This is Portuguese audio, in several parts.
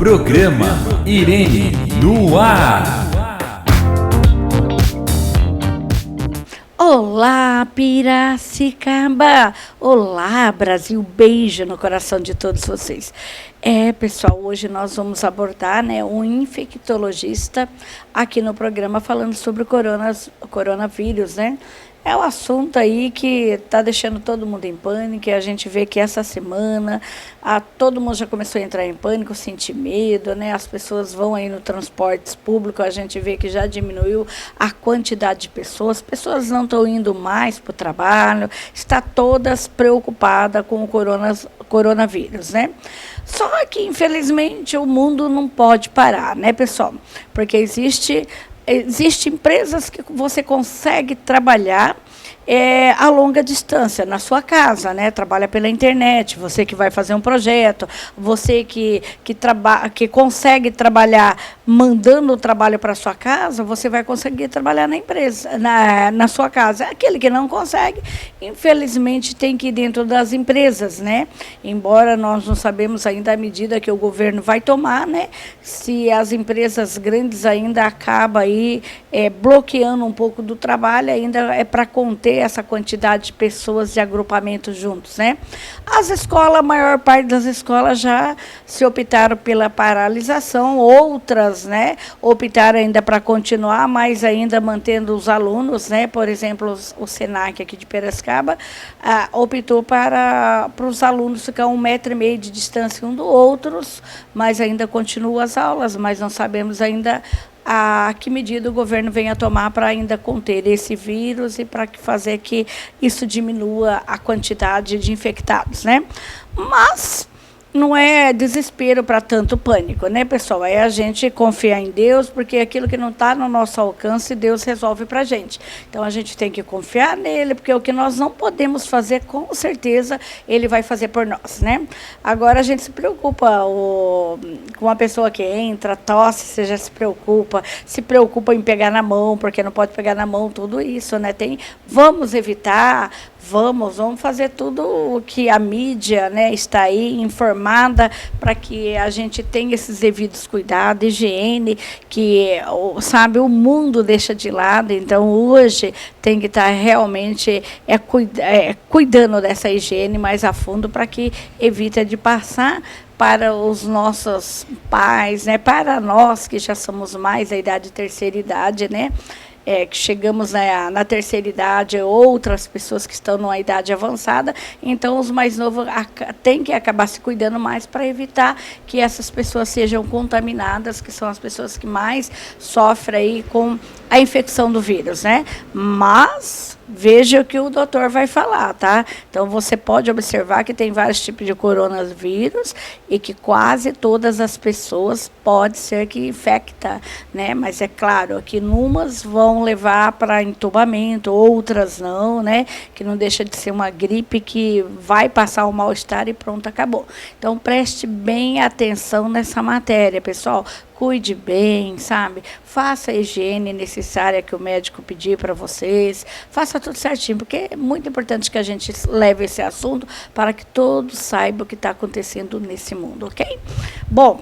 Programa Irene no ar. Olá, Piracicaba! Olá, Brasil! Beijo no coração de todos vocês. Pessoal, hoje nós vamos abordar, um infectologista aqui no programa falando sobre o coronavírus, né? É um assunto aí que está deixando todo mundo em pânico. A gente vê que essa semana todo mundo já começou a entrar em pânico, sentir medo, né? As pessoas vão aí no transporte público, a gente vê que já diminuiu a quantidade de pessoas. Pessoas não estão indo mais para o trabalho, está todas preocupadas com o coronavírus, né? Só que, infelizmente, o mundo não pode parar, né, pessoal? Porque existem empresas que você consegue trabalhar a longa distância, na sua casa, né? Trabalha pela internet, você que vai fazer um projeto, você que consegue trabalhar mandando o trabalho para a sua casa, você vai conseguir trabalhar na empresa, na sua casa. Aquele que não consegue, infelizmente, tem que ir dentro das empresas, né? Embora nós não sabemos ainda a medida que o governo vai tomar, né? Se as empresas grandes ainda acabam aí bloqueando um pouco do trabalho, ainda é para conter essa quantidade de pessoas de agrupamentos juntos, né? As escolas, a maior parte das escolas já se optaram pela paralisação, outras, né, optaram ainda para continuar, mas ainda mantendo os alunos, né? Por exemplo, o Senac aqui de Piracicaba optou para os alunos ficar 1,5 metro de distância um do outros, mas ainda continuam as aulas, mas não sabemos ainda a que medida o governo venha tomar para ainda conter esse vírus e para fazer que isso diminua a quantidade de infectados, né? Mas não é desespero para tanto pânico, né, pessoal? É a gente confiar em Deus, porque aquilo que não está no nosso alcance, Deus resolve para a gente. Então, a gente tem que confiar nele, porque o que nós não podemos fazer, com certeza, ele vai fazer por nós, né? Agora, a gente se preocupa com a pessoa que entra, tosse, você já se preocupa em pegar na mão, porque não pode pegar na mão, tudo isso, né? Vamos evitar. Vamos fazer tudo o que a mídia, né, está aí informada para que a gente tenha esses devidos cuidados, higiene, que, sabe, o mundo deixa de lado. Então, hoje tem que estar realmente cuidando dessa higiene mais a fundo para que evite de passar para os nossos pais, né, para nós que já somos mais da idade, terceira idade, né? Que chegamos na terceira idade, outras pessoas que estão numa idade avançada, então os mais novos têm que acabar se cuidando mais para evitar que essas pessoas sejam contaminadas, que são as pessoas que mais sofrem aí com a infecção do vírus, né? Mas veja o que o doutor vai falar, tá? Então, você pode observar que tem vários tipos de coronavírus e que quase todas as pessoas pode ser que infecta, né? Mas é claro que umas vão levar para entubamento, outras não, né? Que não deixa de ser uma gripe que vai passar o mal-estar e pronto, acabou. Então, preste bem atenção nessa matéria, pessoal. Cuide bem, sabe? Faça a higiene necessária que o médico pedir para vocês. Faça tudo certinho, porque é muito importante que a gente leve esse assunto para que todos saibam o que está acontecendo nesse mundo, ok? Bom,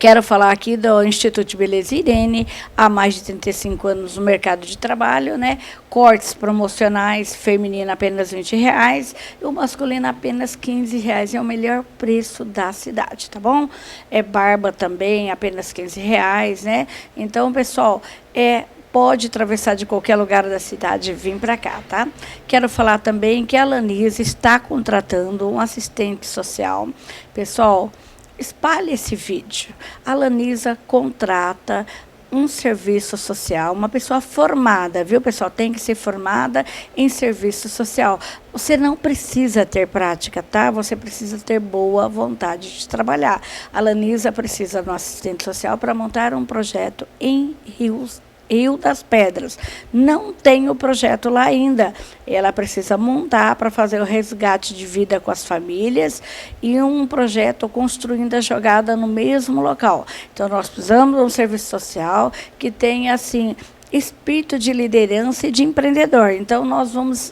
quero falar aqui do Instituto de Beleza Irene, há mais de 35 anos no mercado de trabalho, né? Cortes promocionais, feminino apenas R$20 e o masculino apenas R$15, é o melhor preço da cidade, tá bom? Barba também, apenas R$15, né? Então, pessoal, pode atravessar de qualquer lugar da cidade e vir para cá, tá? Quero falar também que a Lanisa está contratando um assistente social. Pessoal, espalhe esse vídeo. A Lanisa contrata um serviço social, uma pessoa formada, viu, pessoal? Tem que ser formada em serviço social. Você não precisa ter prática, tá? Você precisa ter boa vontade de trabalhar. A Lanisa precisa de um assistente social para montar um projeto em Rio das Pedras. Não tem o projeto lá ainda. Ela precisa montar para fazer o resgate de vida com as famílias e um projeto construindo a jogada no mesmo local. Então, nós precisamos de um serviço social que tenha, assim, espírito de liderança e de empreendedor. Então,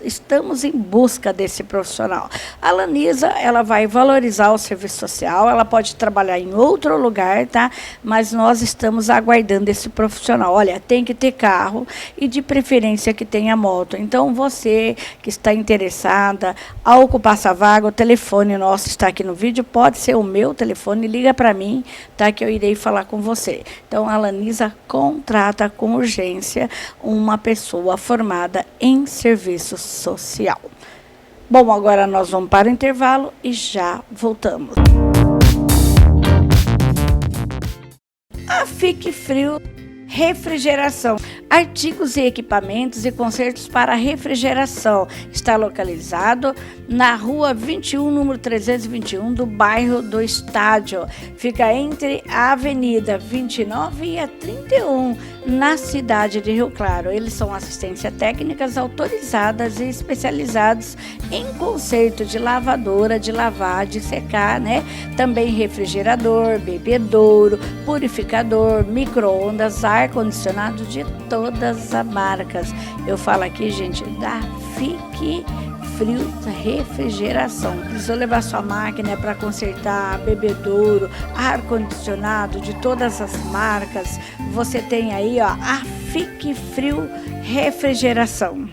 estamos em busca desse profissional. A Lanisa, ela vai valorizar o serviço social, ela pode trabalhar em outro lugar, tá? Mas nós estamos aguardando esse profissional. Olha, tem que ter carro e, de preferência, que tenha moto. Então, você que está interessada a ocupar essa vaga, o telefone nosso está aqui no vídeo, pode ser o meu telefone, liga para mim, tá? Que eu irei falar com você. Então, a Lanisa contrata com urgência uma pessoa formada em serviço social. Bom, agora nós vamos para o intervalo e já voltamos. A Fique Frio Refrigeração, artigos e equipamentos e consertos para refrigeração. Está localizado na rua 21, número 321, do bairro do Estádio. Fica entre a avenida 29 e a 31, na cidade de Rio Claro. Eles são assistência técnicas autorizadas e especializados em conserto de lavadora, de lavar, de secar, né? Também refrigerador, bebedouro, purificador, micro-ondas, ar-condicionado de todas as marcas. Eu falo aqui, gente, da Fique Frio Refrigeração. Precisou levar sua máquina para consertar, bebedouro, ar-condicionado de todas as marcas. Você tem aí, ó, a Fique Frio Refrigeração.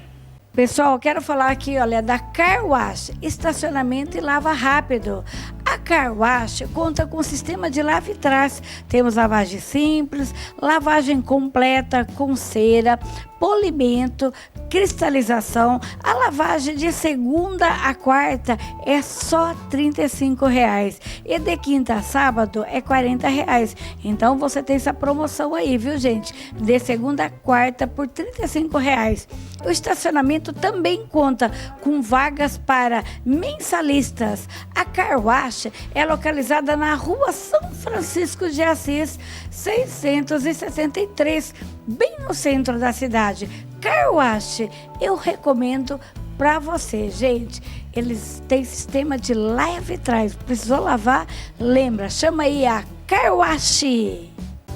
Pessoal, quero falar aqui, olha, da Car Wash, estacionamento e lava rápido. A Car Wash conta com sistema de lava e trás. Temos lavagem simples, lavagem completa com cera, polimento, cristalização. A lavagem de segunda a quarta é só R$ 35,00 e de quinta a sábado é R$ 40,00. Então você tem essa promoção aí, viu, gente? De segunda a quarta por R$ 35,00. O estacionamento também conta com vagas para mensalistas. A Car Wash é localizada na rua São Francisco de Assis, 663, bem no centro da cidade. Car Wash, eu recomendo para você, gente. Eles têm sistema de lava e trás. Precisou lavar? Lembra, chama aí a Car Wash.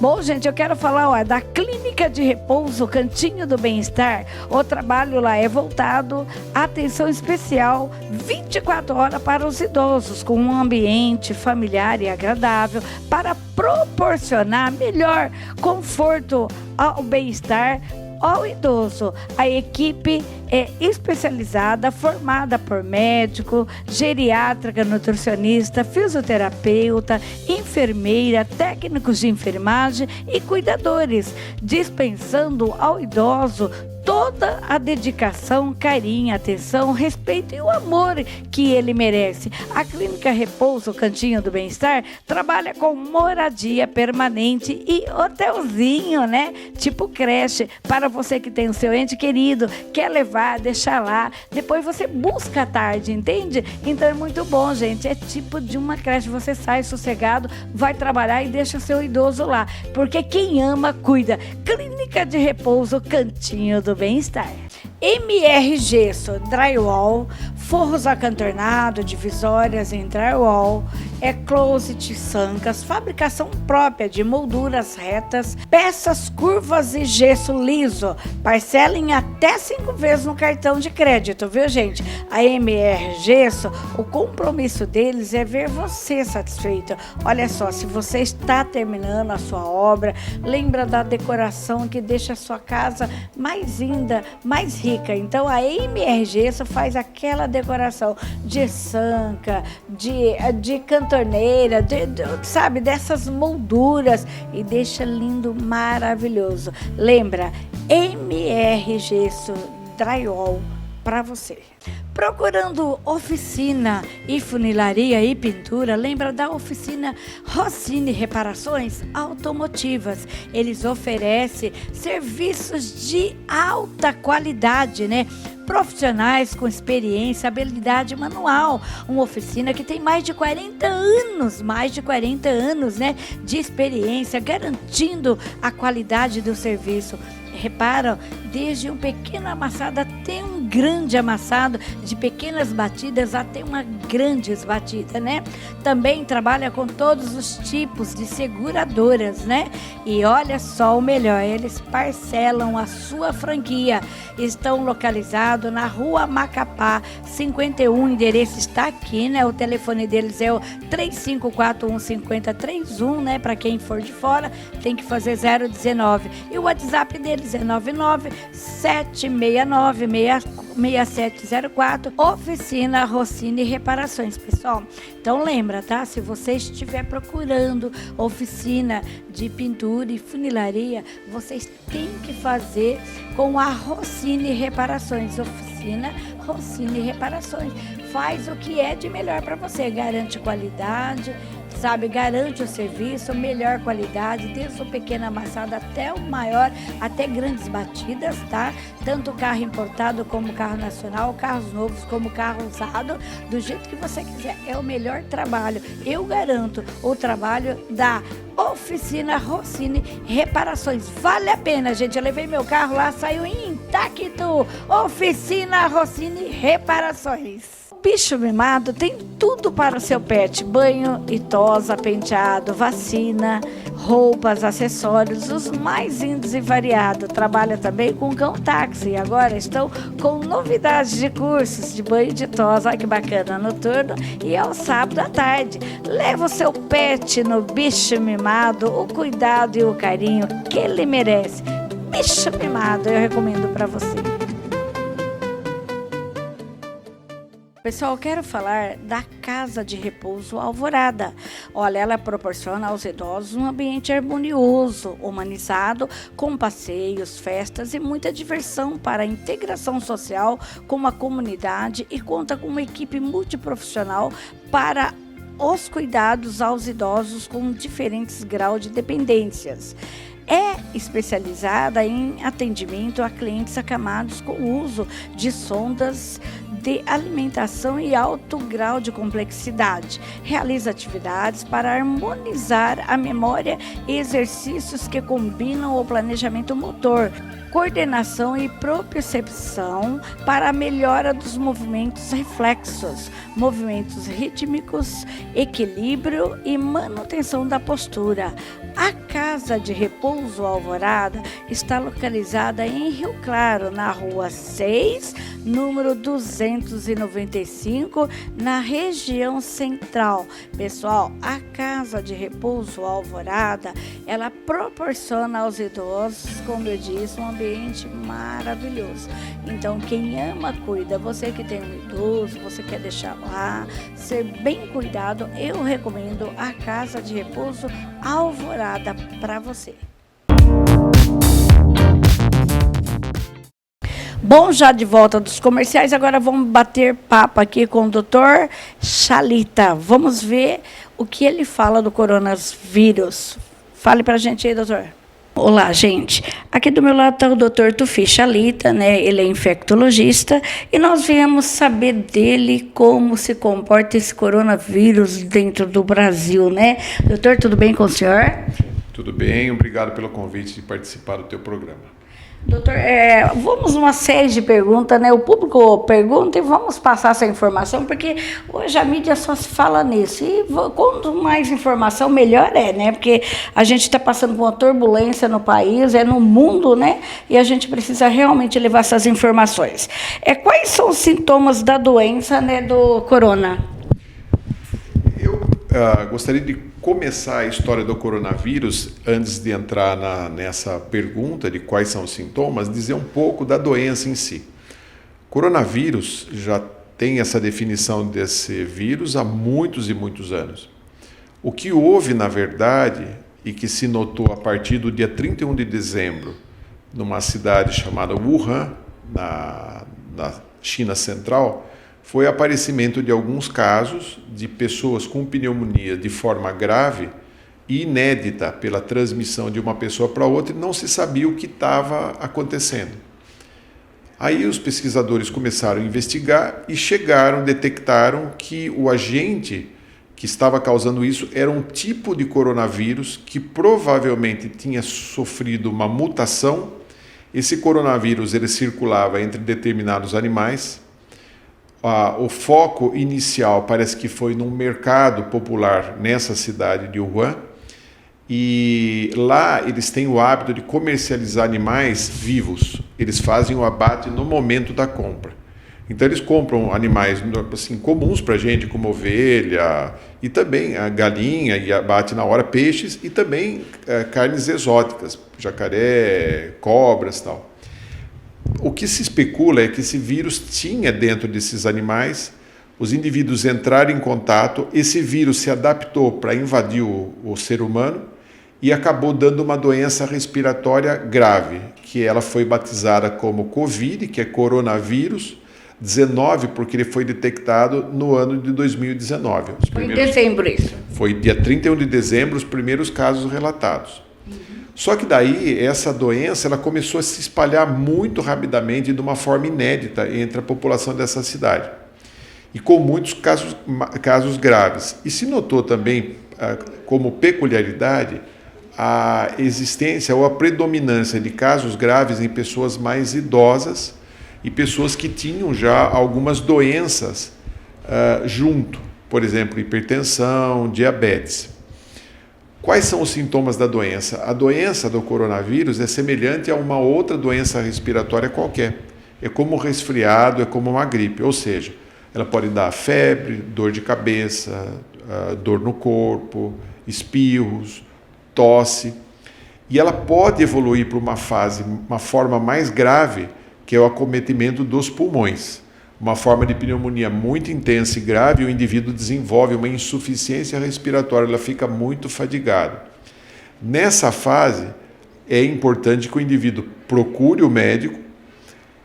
Bom, gente, eu quero falar, ó, da Clínica de Repouso Cantinho do Bem-Estar. O trabalho lá é voltado à atenção especial 24 horas para os idosos, com um ambiente familiar e agradável para proporcionar melhor conforto ao bem-estar ao idoso. A equipe é especializada, formada por médico, geriátrica, nutricionista, fisioterapeuta, enfermeira, técnicos de enfermagem e cuidadores, dispensando ao idoso toda a dedicação, carinho, atenção, respeito e o amor que ele merece. A Clínica Repouso Cantinho do Bem-Estar trabalha com moradia permanente e hotelzinho, né? Tipo creche, para você que tem o seu ente querido, quer levar, deixar lá, depois você busca à tarde, entende? Então é muito bom, gente. É tipo de uma creche, você sai sossegado, vai trabalhar e deixa o seu idoso lá, porque quem ama, cuida. Clínica de Repouso Cantinho do Bem-Estar. MR Gesso, drywall, forros acantornados, divisórias em drywall, closet, sancas, fabricação própria de molduras retas, peças curvas e gesso liso. Parcela em até 5 vezes no cartão de crédito, viu, gente? A MR Gesso, o compromisso deles é ver você satisfeito. Olha só, se você está terminando a sua obra, lembra da decoração que deixa a sua casa mais linda, mais rica. Então a MR Gesso faz aquela decoração de sanca, de cantoneira, sabe, dessas molduras, e deixa lindo, maravilhoso. Lembra, MR Gesso Drywall para você. Procurando oficina e funilaria e pintura, lembra da oficina Rossini Reparações Automotivas. Eles oferecem serviços de alta qualidade, né? Profissionais com experiência, habilidade manual. Uma oficina que tem mais de 40 anos, né, de experiência, garantindo a qualidade do serviço. reparam, desde um pequeno amassado até um grande amassado, de pequenas batidas até uma grande batida, né? Também trabalha com todos os tipos de seguradoras, né? E olha só o melhor, eles parcelam a sua franquia. Estão localizados na Rua Macapá, 51, o endereço está aqui, né? O telefone deles é o 35415031, né? Para quem for de fora, tem que fazer 019. E o WhatsApp deles é 997696704, Oficina Rossini Reparações, pessoal. Então lembra, tá? Se você estiver procurando oficina de pintura e funilaria, vocês têm que fazer com a Rossini Reparações. Oficina Rossini Reparações. Faz o que é de melhor para você, garante qualidade, sabe, garante o serviço, melhor qualidade, desde o pequeno amassado até o maior, até grandes batidas, tá? Tanto carro importado como carro nacional, carros novos como carro usado, do jeito que você quiser. É o melhor trabalho. Eu garanto o trabalho da Oficina Rossini Reparações. Vale a pena, gente. Eu levei meu carro lá, saiu intacto. Oficina Rossini Reparações. Bicho mimado tem tudo para o seu pet: banho e tosa, penteado, vacina, roupas, acessórios, os mais lindos e variados. Trabalha também com cão táxi. Agora estão com novidades de cursos de banho e de tosa. Olha que bacana, noturno e ao sábado à tarde. Leva o seu pet no Bicho Mimado, o cuidado e o carinho que ele merece. Bicho Mimado, eu recomendo para você. Pessoal, eu quero falar da Casa de Repouso Alvorada. Olha, ela proporciona aos idosos um ambiente harmonioso, humanizado, com passeios, festas e muita diversão para a integração social com a comunidade, e conta com uma equipe multiprofissional para os cuidados aos idosos com diferentes graus de dependências. É especializada em atendimento a clientes acamados com o uso de sondas de alimentação e alto grau de complexidade. Realiza atividades para harmonizar a memória e exercícios que combinam o planejamento motor, coordenação e propriocepção para a melhora dos movimentos reflexos, movimentos rítmicos, equilíbrio e manutenção da postura. A Casa de Repouso Alvorada está localizada em Rio Claro, na Rua 6, número 295, na região central. Pessoal, a Casa de Repouso Alvorada, ela proporciona aos idosos, como eu disse, um ambiente maravilhoso. Então, quem ama, cuida. Você que tem um idoso, você quer deixar lá, ser bem cuidado, eu recomendo a Casa de Repouso Alvorada para você. Bom, já de volta dos comerciais, agora vamos bater papo aqui com o Dr. Chalita. Vamos ver o que ele fala do coronavírus. Fale para a gente aí, doutor. Olá, gente. Aqui do meu lado está o Dr. Tufi Chalita, né? Ele é infectologista e nós viemos saber dele como se comporta esse coronavírus dentro do Brasil, né? Doutor, tudo bem com o senhor? Tudo bem, obrigado pelo convite de participar do teu programa. Doutor, vamos uma série de perguntas, né? O público pergunta e vamos passar essa informação, porque hoje a mídia só se fala nisso. E quanto mais informação, melhor né? Porque a gente está passando por uma turbulência no país, no mundo, né? E a gente precisa realmente levar essas informações. Quais são os sintomas da doença, né, do corona? Eu gostaria de começar a história do coronavírus, antes de entrar nessa pergunta de quais são os sintomas, dizer um pouco da doença em si. Coronavírus já tem essa definição desse vírus há muitos e muitos anos. O que houve, na verdade, e que se notou a partir do dia 31 de dezembro, numa cidade chamada Wuhan, na China Central, foi o aparecimento de alguns casos de pessoas com pneumonia de forma grave e inédita pela transmissão de uma pessoa para outra, e não se sabia o que estava acontecendo. Aí os pesquisadores começaram a investigar e detectaram que o agente que estava causando isso era um tipo de coronavírus que provavelmente tinha sofrido uma mutação Esse coronavírus ele circulava entre determinados animais. O foco inicial parece que foi num mercado popular nessa cidade de Wuhan, e lá eles têm o hábito de comercializar animais vivos. Eles fazem o abate no momento da compra. Então eles compram animais assim, comuns para a gente, como ovelha, e também a galinha, e abate na hora peixes, e também carnes exóticas, jacaré, cobras e tal. O que se especula é que esse vírus tinha dentro desses animais, os indivíduos entraram em contato, esse vírus se adaptou para invadir o ser humano e acabou dando uma doença respiratória grave, que ela foi batizada como Covid, que é coronavírus 19, porque ele foi detectado no ano de 2019. Foi em dezembro isso. Foi dia 31 de dezembro os primeiros casos relatados. Só que daí essa doença ela começou a se espalhar muito rapidamente de uma forma inédita entre a população dessa cidade. E com muitos casos graves. E se notou também como peculiaridade a existência ou a predominância de casos graves em pessoas mais idosas e pessoas que tinham já algumas doenças junto, por exemplo, hipertensão, diabetes. Quais são os sintomas da doença? A doença do coronavírus é semelhante a uma outra doença respiratória qualquer. É como um resfriado, é como uma gripe, ou seja, ela pode dar febre, dor de cabeça, dor no corpo, espirros, tosse, e ela pode evoluir para uma forma mais grave, que é o acometimento dos pulmões. Uma forma de pneumonia muito intensa e grave, o indivíduo desenvolve uma insuficiência respiratória, ela fica muito fadigado. Nessa fase, é importante que o indivíduo procure o médico,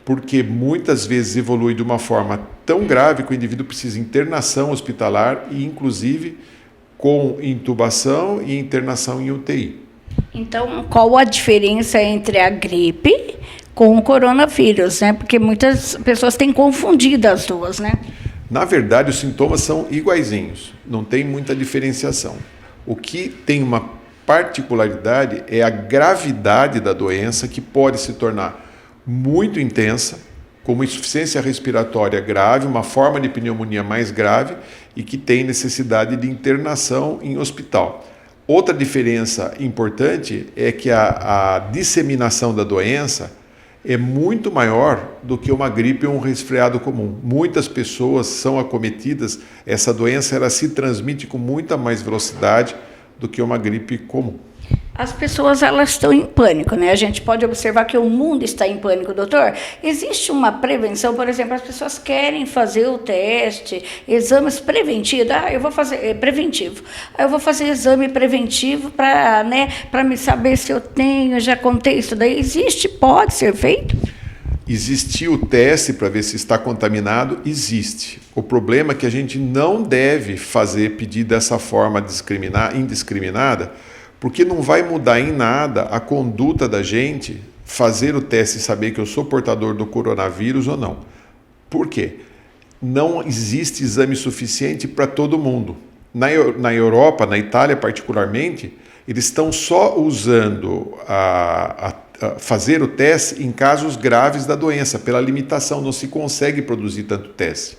porque muitas vezes evolui de uma forma tão grave que o indivíduo precisa de internação hospitalar e, inclusive, com intubação e internação em UTI. Então, qual a diferença entre a gripe com o coronavírus, né? Porque muitas pessoas têm confundido as duas, né? Na verdade, os sintomas são iguaizinhos, não tem muita diferenciação. O que tem uma particularidade é a gravidade da doença, que pode se tornar muito intensa, como insuficiência respiratória grave, uma forma de pneumonia mais grave e que tem necessidade de internação em hospital. Outra diferença importante é que a disseminação da doença é muito maior do que uma gripe ou um resfriado comum. Muitas pessoas são acometidas, essa doença ela se transmite com muita mais velocidade do que uma gripe comum. As pessoas elas estão em pânico, né? A gente pode observar que o mundo está em pânico, doutor. Existe uma prevenção, por exemplo, as pessoas querem fazer o teste, exames preventivos. Eu vou fazer preventivo. Eu vou fazer exame preventivo para, né, para me saber se eu tenho, já contei isso daí. Existe, pode ser feito? Existir o teste para ver se está contaminado, existe. O problema é que a gente não deve pedir dessa forma indiscriminada, porque não vai mudar em nada a conduta da gente fazer o teste e saber que eu sou portador do coronavírus ou não. Por quê? Não existe exame suficiente para todo mundo. Na Europa, na Itália particularmente, eles estão só usando fazer o teste em casos graves da doença, pela limitação, não se consegue produzir tanto teste.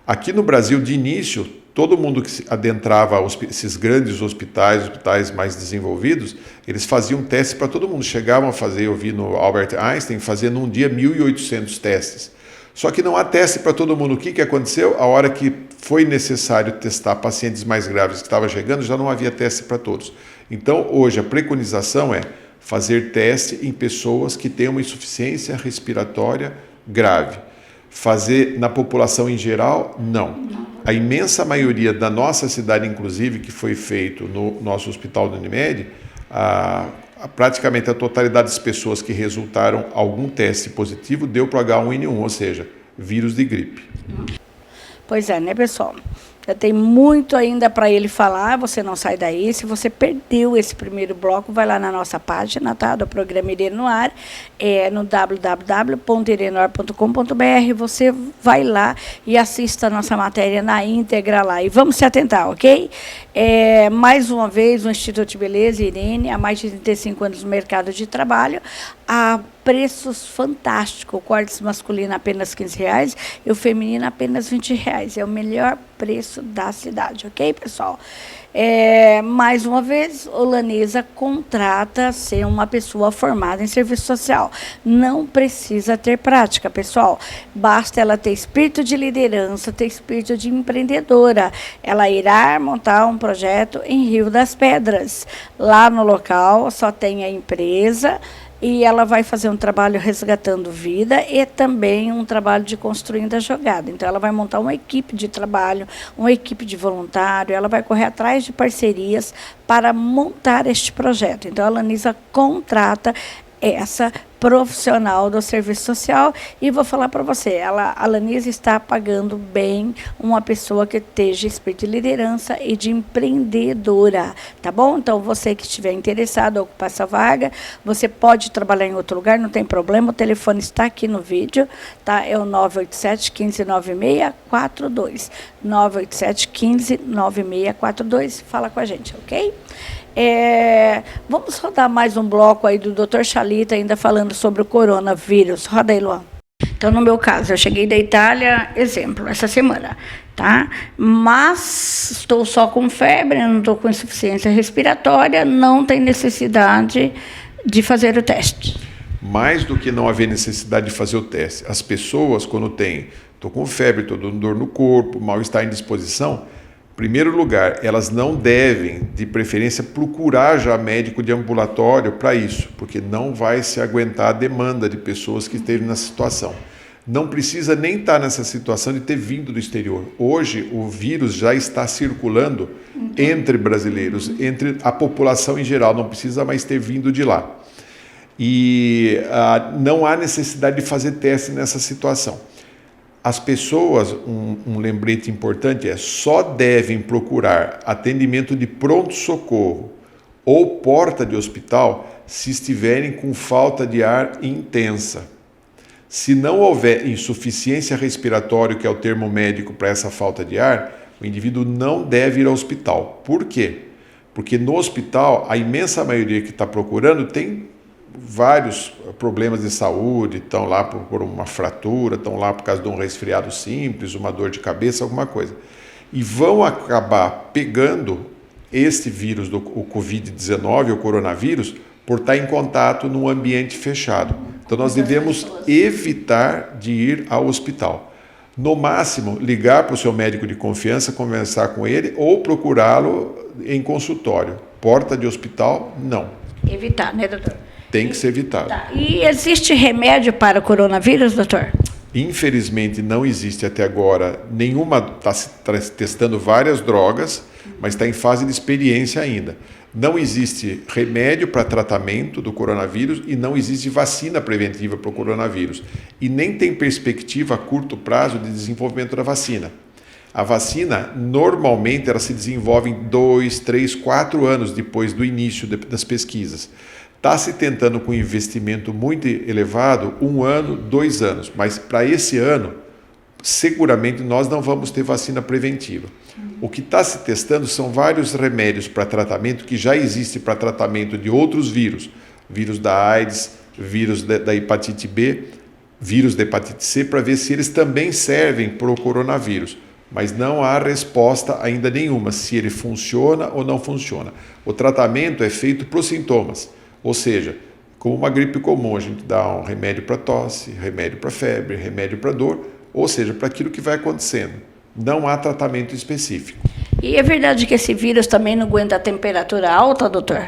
Aqui no Brasil, de início, todo mundo que adentrava esses grandes hospitais mais desenvolvidos, eles faziam teste para todo mundo. Chegavam a fazer, eu vi no Albert Einstein, fazia num dia 1.800 testes. Só que não há teste para todo mundo. O que aconteceu? A hora que foi necessário testar pacientes mais graves que estavam chegando, já não havia teste para todos. Então, hoje, a preconização é fazer teste em pessoas que têm uma insuficiência respiratória grave. Fazer na população em geral, não. A imensa maioria da nossa cidade, inclusive, que foi feito no nosso hospital do Unimed, praticamente a totalidade das pessoas que resultaram algum teste positivo deu para o H1N1, ou seja, vírus de gripe. Pois é, né, pessoal? Tem muito ainda para ele falar, você não sai daí. Se você perdeu esse primeiro bloco, vai lá na nossa página, tá, do programa Irene no Ar, no www.irenoar.com.br. Você vai lá e assista a nossa matéria na íntegra lá. E vamos se atentar, ok? Mais uma vez, o Instituto de Beleza, Irene, há mais de 35 anos no mercado de trabalho. a preços fantásticos. O córtex masculino apenas R$ 15 e o feminino apenas R$ 20. É o melhor preço da cidade, ok, pessoal? Mais uma vez, Olanisa contrata ser uma pessoa formada em serviço social. Não precisa ter prática, pessoal. Basta ela ter espírito de liderança, ter espírito de empreendedora. Ela irá montar um projeto em Rio das Pedras. Lá no local só tem a empresa, e ela vai fazer um trabalho resgatando vida e também um trabalho de construindo a jogada. Então, ela vai montar uma equipe de trabalho, uma equipe de voluntário, ela vai correr atrás de parcerias para montar este projeto. Então, a Olanisa contrata essa profissional do serviço social, e vou falar para você, a Olanisa está pagando bem uma pessoa que esteja espírito de liderança e de empreendedora, tá bom? Então, você que estiver interessado em ocupar essa vaga, você pode trabalhar em outro lugar, não tem problema, o telefone está aqui no vídeo, tá? É o 987 15 9642, 987 15 9642, fala com a gente, ok? Vamos rodar mais um bloco aí do Dr. Chalita, ainda falando sobre o coronavírus. Roda aí, Luan. Então, no meu caso, eu cheguei da Itália, exemplo, essa semana, tá? Mas estou só com febre, não estou com insuficiência respiratória, não tem necessidade de fazer o teste. Mais do que não haver necessidade de fazer o teste, as pessoas, quando estou com febre, estou com dor no corpo, mal-estar em disposição, em primeiro lugar, elas não devem, de preferência, procurar já médico de ambulatório para isso, porque não vai se aguentar a demanda de pessoas que estejam nessa situação. Não precisa nem estar nessa situação de ter vindo do exterior. Hoje, o vírus já está circulando entre brasileiros, entre a população em geral, não precisa mais ter vindo de lá. E não há necessidade de fazer teste nessa situação. As pessoas, um lembrete importante só devem procurar atendimento de pronto-socorro ou porta de hospital se estiverem com falta de ar intensa. Se não houver insuficiência respiratória, que é o termo médico para essa falta de ar, o indivíduo não deve ir ao hospital. Por quê? Porque no hospital, a imensa maioria que está procurando tem vários problemas de saúde, estão lá por uma fratura, estão lá por causa de um resfriado simples, uma dor de cabeça, alguma coisa. E vão acabar pegando este vírus, o Covid-19, o coronavírus, por estar em contato num ambiente fechado. Então, nós devemos evitar de ir ao hospital. No máximo, ligar para o seu médico de confiança, conversar com ele ou procurá-lo em consultório. Porta de hospital, não. Evitar, né, doutor? Tem que ser evitado. Tá. E existe remédio para o coronavírus, doutor? Infelizmente, não existe até agora nenhuma, está testando várias drogas, mas está em fase de experiência ainda. Não existe remédio para tratamento do coronavírus e não existe vacina preventiva para o coronavírus. E nem tem perspectiva a curto prazo de desenvolvimento da vacina. A vacina, normalmente, ela se desenvolve em 2, 3, 4 anos depois do início das pesquisas. Está se tentando com um investimento muito elevado, 1 ano, 2 anos, mas para esse ano, seguramente nós não vamos ter vacina preventiva. O que está se testando são vários remédios para tratamento que já existe para tratamento de outros vírus, vírus da AIDS, vírus da hepatite B, vírus da hepatite C, para ver se eles também servem para o coronavírus. Mas não há resposta ainda nenhuma, se ele funciona ou não funciona. O tratamento é feito para os sintomas. Ou seja, como uma gripe comum, a gente dá um remédio para tosse, remédio para febre, remédio para dor, ou seja, para aquilo que vai acontecendo. Não há tratamento específico. E é verdade que esse vírus também não aguenta a temperatura alta, doutor?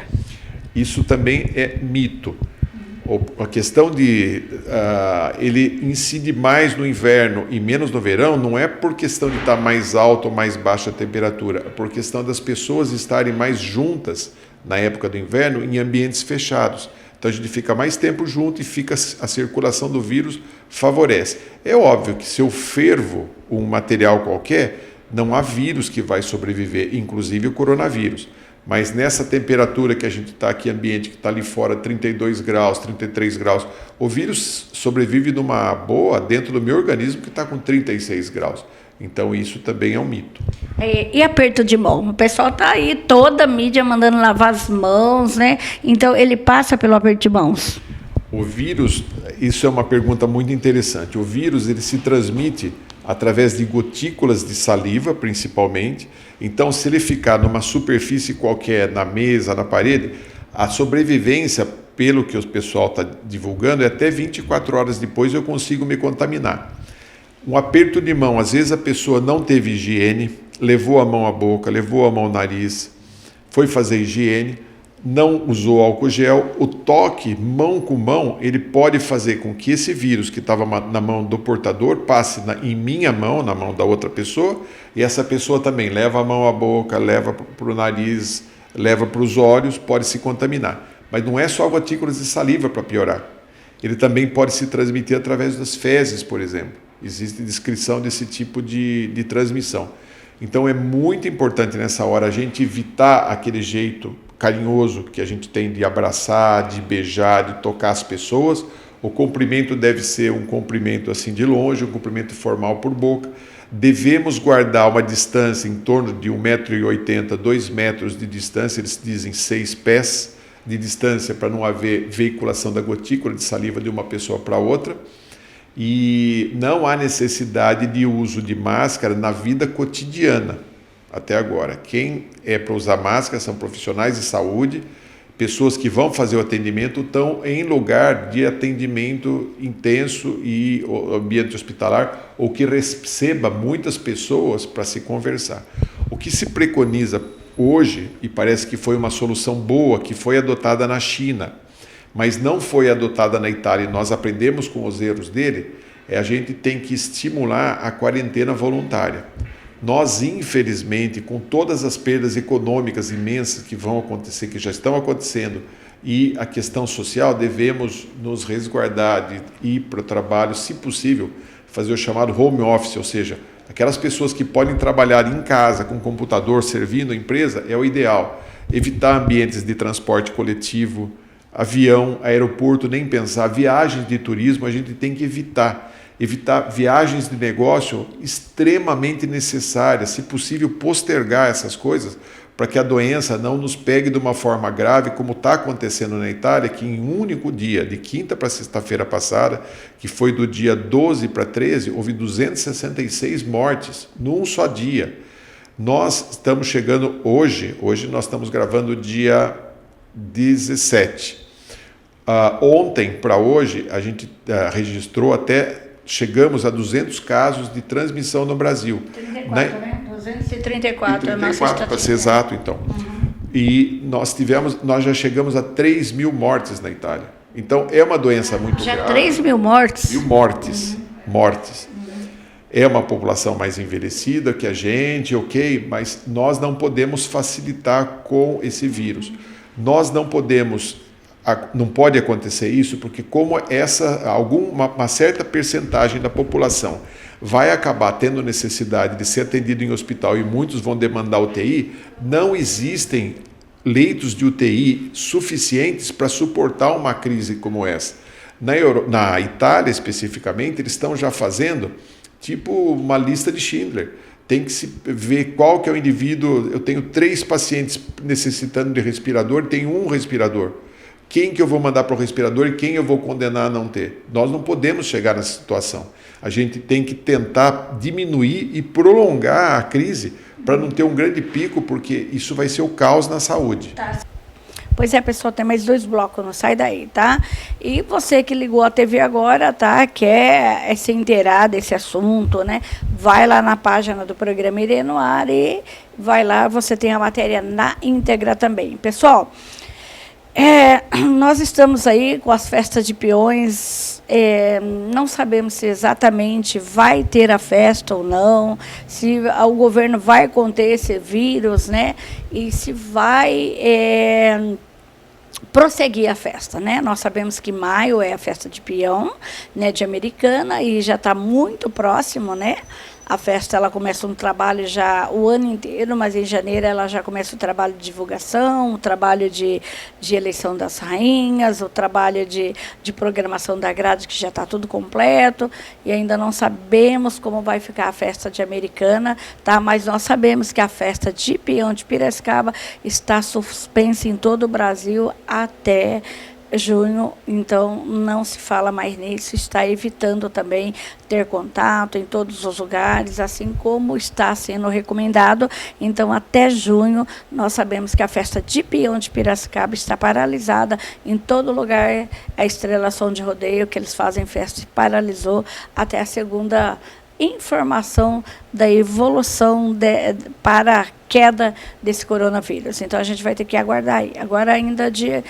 Isso também é mito. A questão de ele incide mais no inverno e menos no verão não é por questão de estar mais alta ou mais baixa a temperatura, é por questão das pessoas estarem mais juntas na época do inverno em ambientes fechados. Então a gente fica mais tempo junto e fica a circulação do vírus favorece. É óbvio que se eu fervo um material qualquer, não há vírus que vai sobreviver, inclusive o coronavírus. Mas nessa temperatura que a gente está aqui, ambiente que está ali fora, 32 graus, 33 graus, o vírus sobrevive numa boa dentro do meu organismo que está com 36 graus. Então isso também é um mito. E aperto de mão? O pessoal está aí, toda a mídia mandando lavar as mãos, né? Então ele passa pelo aperto de mãos. O vírus, isso é uma pergunta muito interessante. O vírus ele se transmite através de gotículas de saliva, principalmente. Então, se ele ficar numa superfície qualquer, na mesa, na parede, a sobrevivência, pelo que o pessoal está divulgando, é até 24 horas depois eu consigo me contaminar. Um aperto de mão, às vezes a pessoa não teve higiene, levou a mão à boca, levou a mão ao nariz, foi fazer higiene, não usou álcool gel, o toque mão com mão, ele pode fazer com que esse vírus que estava na mão do portador passe em minha mão, na mão da outra pessoa, e essa pessoa também leva a mão à boca, leva para o nariz, leva para os olhos, pode se contaminar. Mas não é só gotículas de saliva para piorar. Ele também pode se transmitir através das fezes, por exemplo. Existe descrição desse tipo de transmissão. Então é muito importante nessa hora a gente evitar aquele jeito carinhoso que a gente tem de abraçar, de beijar, de tocar as pessoas. O cumprimento deve ser um cumprimento assim de longe, um cumprimento formal por boca. Devemos guardar uma distância em torno de 1,80 m, 2 metros de distância, eles dizem 6 pés de distância para não haver veiculação da gotícula de saliva de uma pessoa para outra. E não há necessidade de uso de máscara na vida cotidiana. Até agora, quem é para usar máscara são profissionais de saúde, pessoas que vão fazer o atendimento estão em lugar de atendimento intenso e ambiente hospitalar, ou que receba muitas pessoas para se conversar. O que se preconiza hoje, e parece que foi uma solução boa, que foi adotada na China, mas não foi adotada na Itália, e nós aprendemos com os erros dele, a gente tem que estimular a quarentena voluntária. Nós, infelizmente, com todas as perdas econômicas imensas que vão acontecer, que já estão acontecendo, e a questão social, devemos nos resguardar de ir para o trabalho, se possível, fazer o chamado home office, ou seja, aquelas pessoas que podem trabalhar em casa, com computador, servindo a empresa, é o ideal. Evitar ambientes de transporte coletivo, avião, aeroporto, nem pensar. Viagens de turismo a gente tem que evitar viagens de negócio extremamente necessárias, se possível postergar essas coisas para que a doença não nos pegue de uma forma grave, como está acontecendo na Itália, que em um único dia, de quinta para sexta-feira passada, que foi do dia 12 para 13, houve 266 mortes num só dia. Nós estamos chegando hoje nós estamos gravando dia 17. Ontem para hoje a gente registrou chegamos a 200 casos de transmissão no Brasil. 34, né? 234 é a nossa estatística. Para ser exato, então. E nós já chegamos a 3 mil mortes na Itália. Então, é uma doença muito grave. Já 3 mil mortes? Mil mortes. Mortes. É uma população mais envelhecida que a gente, ok, mas nós não podemos facilitar com esse vírus. Nós não pode acontecer isso, porque como uma certa percentagem da população vai acabar tendo necessidade de ser atendido em hospital e muitos vão demandar UTI, não existem leitos de UTI suficientes para suportar uma crise como essa. Na Itália, especificamente, eles estão já fazendo tipo uma lista de Schindler. Tem que se ver qual que é o indivíduo. Eu tenho 3 pacientes necessitando de respirador, tenho um respirador. Quem que eu vou mandar para o respirador e quem eu vou condenar a não ter? Nós não podemos chegar nessa situação. A gente tem que tentar diminuir e prolongar a crise para não ter um grande pico, porque isso vai ser o caos na saúde. Tá. Pois é, pessoal, tem mais 2 blocos, não sai daí, tá? E você que ligou a TV agora, tá? Quer se inteirar desse assunto, né? Vai lá na página do programa Irene no Ar e vai lá, você tem a matéria na íntegra também. Pessoal, nós estamos aí com as festas de peões, não sabemos se exatamente vai ter a festa ou não, se o governo vai conter esse vírus, né? E se vai prosseguir a festa, né? Nós sabemos que maio é a festa de peão, né, de Americana, e já está muito próximo, né? A festa ela começa um trabalho já o ano inteiro, mas em janeiro ela já começa o trabalho de divulgação, o trabalho de eleição das rainhas, o trabalho de programação da grade, que já está tudo completo, e ainda não sabemos como vai ficar a festa de Americana, tá? Mas nós sabemos que a festa de peão de Piracicaba está suspensa em todo o Brasil até junho, então não se fala mais nisso, está evitando também ter contato em todos os lugares, assim como está sendo recomendado. Então, até junho, nós sabemos que a festa de peão de Piracicaba está paralisada em todo lugar. A Estrelação de Rodeio, que eles fazem festa, paralisou até a segunda informação da evolução para a queda desse coronavírus. Então, a gente vai ter que aguardar aí. Agora, ainda de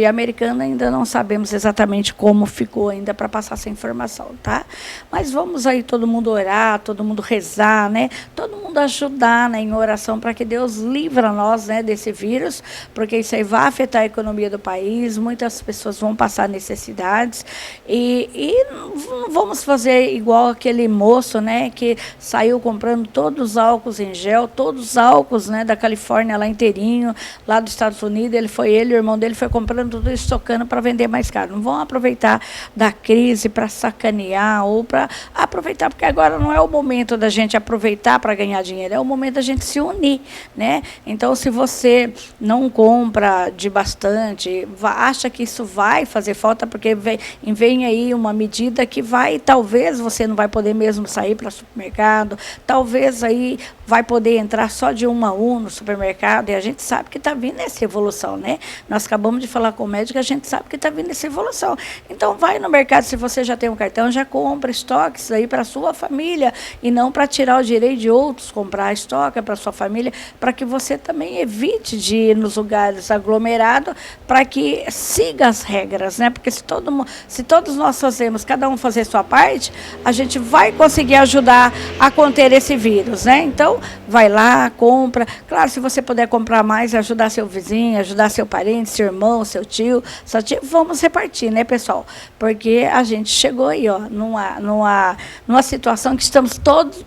Americana, ainda não sabemos exatamente como ficou ainda para passar essa informação, tá? Mas vamos aí todo mundo orar, todo mundo rezar, né? Todo mundo ajudar, né, em oração para que Deus livre a nós, né, desse vírus, porque isso aí vai afetar a economia do país, muitas pessoas vão passar necessidades e não vamos fazer igual aquele moço, né, que saiu comprando todos os álcools em gel, todos os álcools, né, da Califórnia lá inteirinho, lá dos Estados Unidos, ele, o irmão dele foi comprando tudo, estocando para vender mais caro. Não vão aproveitar da crise para sacanear ou para aproveitar, porque agora não é o momento da gente aproveitar para ganhar dinheiro, é o momento da gente se unir, né? Então, se você não compra de bastante, acha que isso vai fazer falta, porque vem aí uma medida que talvez você não vai poder mesmo sair para o supermercado, talvez aí vai poder entrar só de 1 a 1 no supermercado, e a gente sabe que está vindo essa evolução, né? Nós acabamos de falar com o médico, a gente sabe que está vindo essa evolução. Então, vai no mercado, se você já tem um cartão, já compra estoques aí para a sua família, e não para tirar o direito de outros comprar estoque para a sua família, para que você também evite de ir nos lugares aglomerados, para que siga as regras, né? Porque se todos nós fazemos, cada um fazer sua parte, a gente vai conseguir ajudar a conter esse vírus, né? Então, vai lá, compra. Claro, se você puder comprar mais, ajudar seu vizinho, ajudar seu parente, seu irmão, seu tio, sua tia, vamos repartir, né, pessoal? Porque a gente chegou aí, ó, numa situação que estamos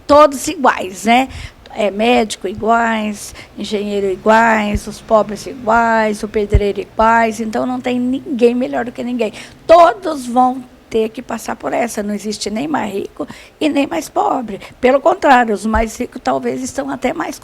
todos iguais, né? Médico iguais, engenheiro iguais, os pobres iguais, o pedreiro iguais, então não tem ninguém melhor do que ninguém. Todos vão ter que passar por essa. Não existe nem mais rico e nem mais pobre. Pelo contrário, os mais ricos talvez estão até mais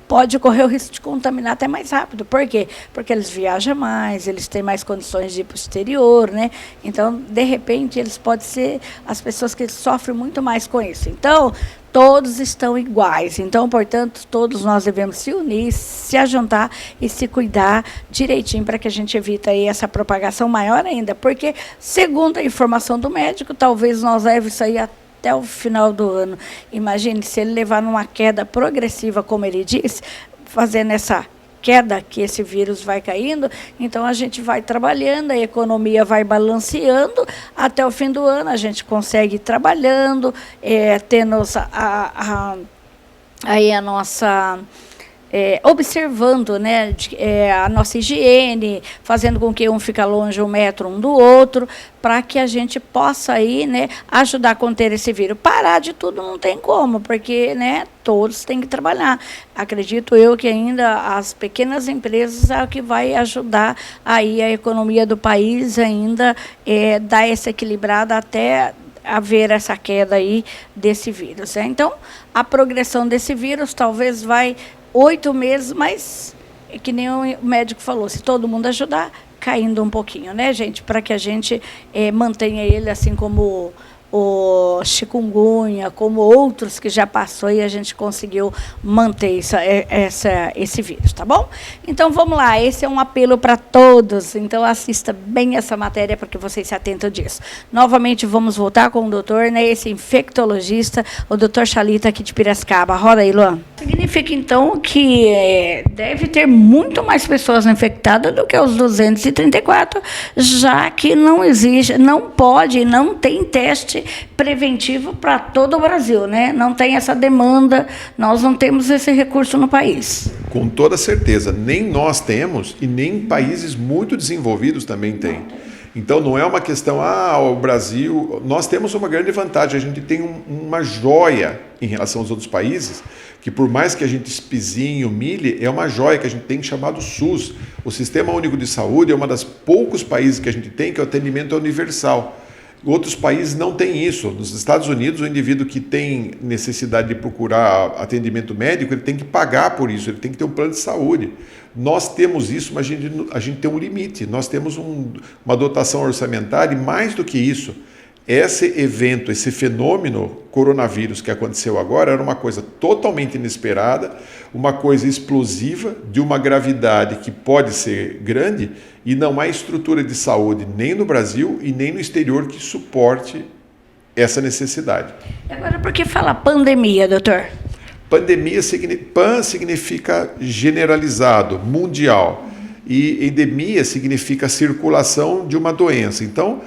pode correr o risco de contaminar até mais rápido. Por quê? Porque eles viajam mais, eles têm mais condições de ir para o exterior, né? Então, de repente, eles podem ser as pessoas que sofrem muito mais com isso. Então, todos estão iguais. Então, portanto, todos nós devemos se unir, se ajuntar e se cuidar direitinho para que a gente evite aí essa propagação maior ainda. Porque, segundo a informação do médico, talvez nós leve isso aí até o final do ano. Imagine se ele levar numa queda progressiva, como ele disse, fazendo essa queda que esse vírus vai caindo, então a gente vai trabalhando, a economia vai balanceando, até o fim do ano a gente consegue ir trabalhando, tendo aí a nossa... observando, né, a nossa higiene, fazendo com que um fique longe 1 metro um do outro, para que a gente possa aí, né, ajudar a conter esse vírus. Parar de tudo não tem como, porque, né, todos têm que trabalhar. Acredito eu que ainda as pequenas empresas é o que vai ajudar aí a economia do país ainda dar essa equilibrada até haver essa queda aí desse vírus. Então, a progressão desse vírus talvez vai 8 meses, mas, que nem o médico falou, se todo mundo ajudar, caindo um pouquinho, né, gente? Para que a gente mantenha ele assim como o chikungunya, como outros que já passou e a gente conseguiu manter esse vírus, tá bom? Então, vamos lá, esse é um apelo para todos, então assista bem essa matéria para que vocês se atentem disso. Novamente, vamos voltar com o doutor, né, esse infectologista, o doutor Chalita, aqui de Piracicaba. Roda aí, Luan. Significa, então, que deve ter muito mais pessoas infectadas do que os 234, já que não existe, não pode, não tem teste preventivo para todo o Brasil, né? Não tem essa demanda, nós não temos esse recurso no país. Com toda certeza, nem nós temos e nem países muito desenvolvidos também têm. Então não é uma questão, o Brasil, nós temos uma grande vantagem, a gente tem uma joia em relação aos outros países, que por mais que a gente espizinhe, humilhe, é uma joia que a gente tem chamado SUS. O Sistema Único de Saúde é um dos poucos países que a gente tem que o atendimento é universal. Outros países não têm isso. Nos Estados Unidos, o indivíduo que tem necessidade de procurar atendimento médico, ele tem que pagar por isso, ele tem que ter um plano de saúde. Nós temos isso, mas a gente tem um limite. Nós temos uma dotação orçamentária e mais do que isso. Esse evento, esse fenômeno coronavírus que aconteceu agora era uma coisa totalmente inesperada, uma coisa explosiva, de uma gravidade que pode ser grande e não há estrutura de saúde nem no Brasil e nem no exterior que suporte essa necessidade. Agora, por que fala pandemia, doutor? Pandemia, pan significa generalizado, mundial, e endemia significa circulação de uma doença. Então,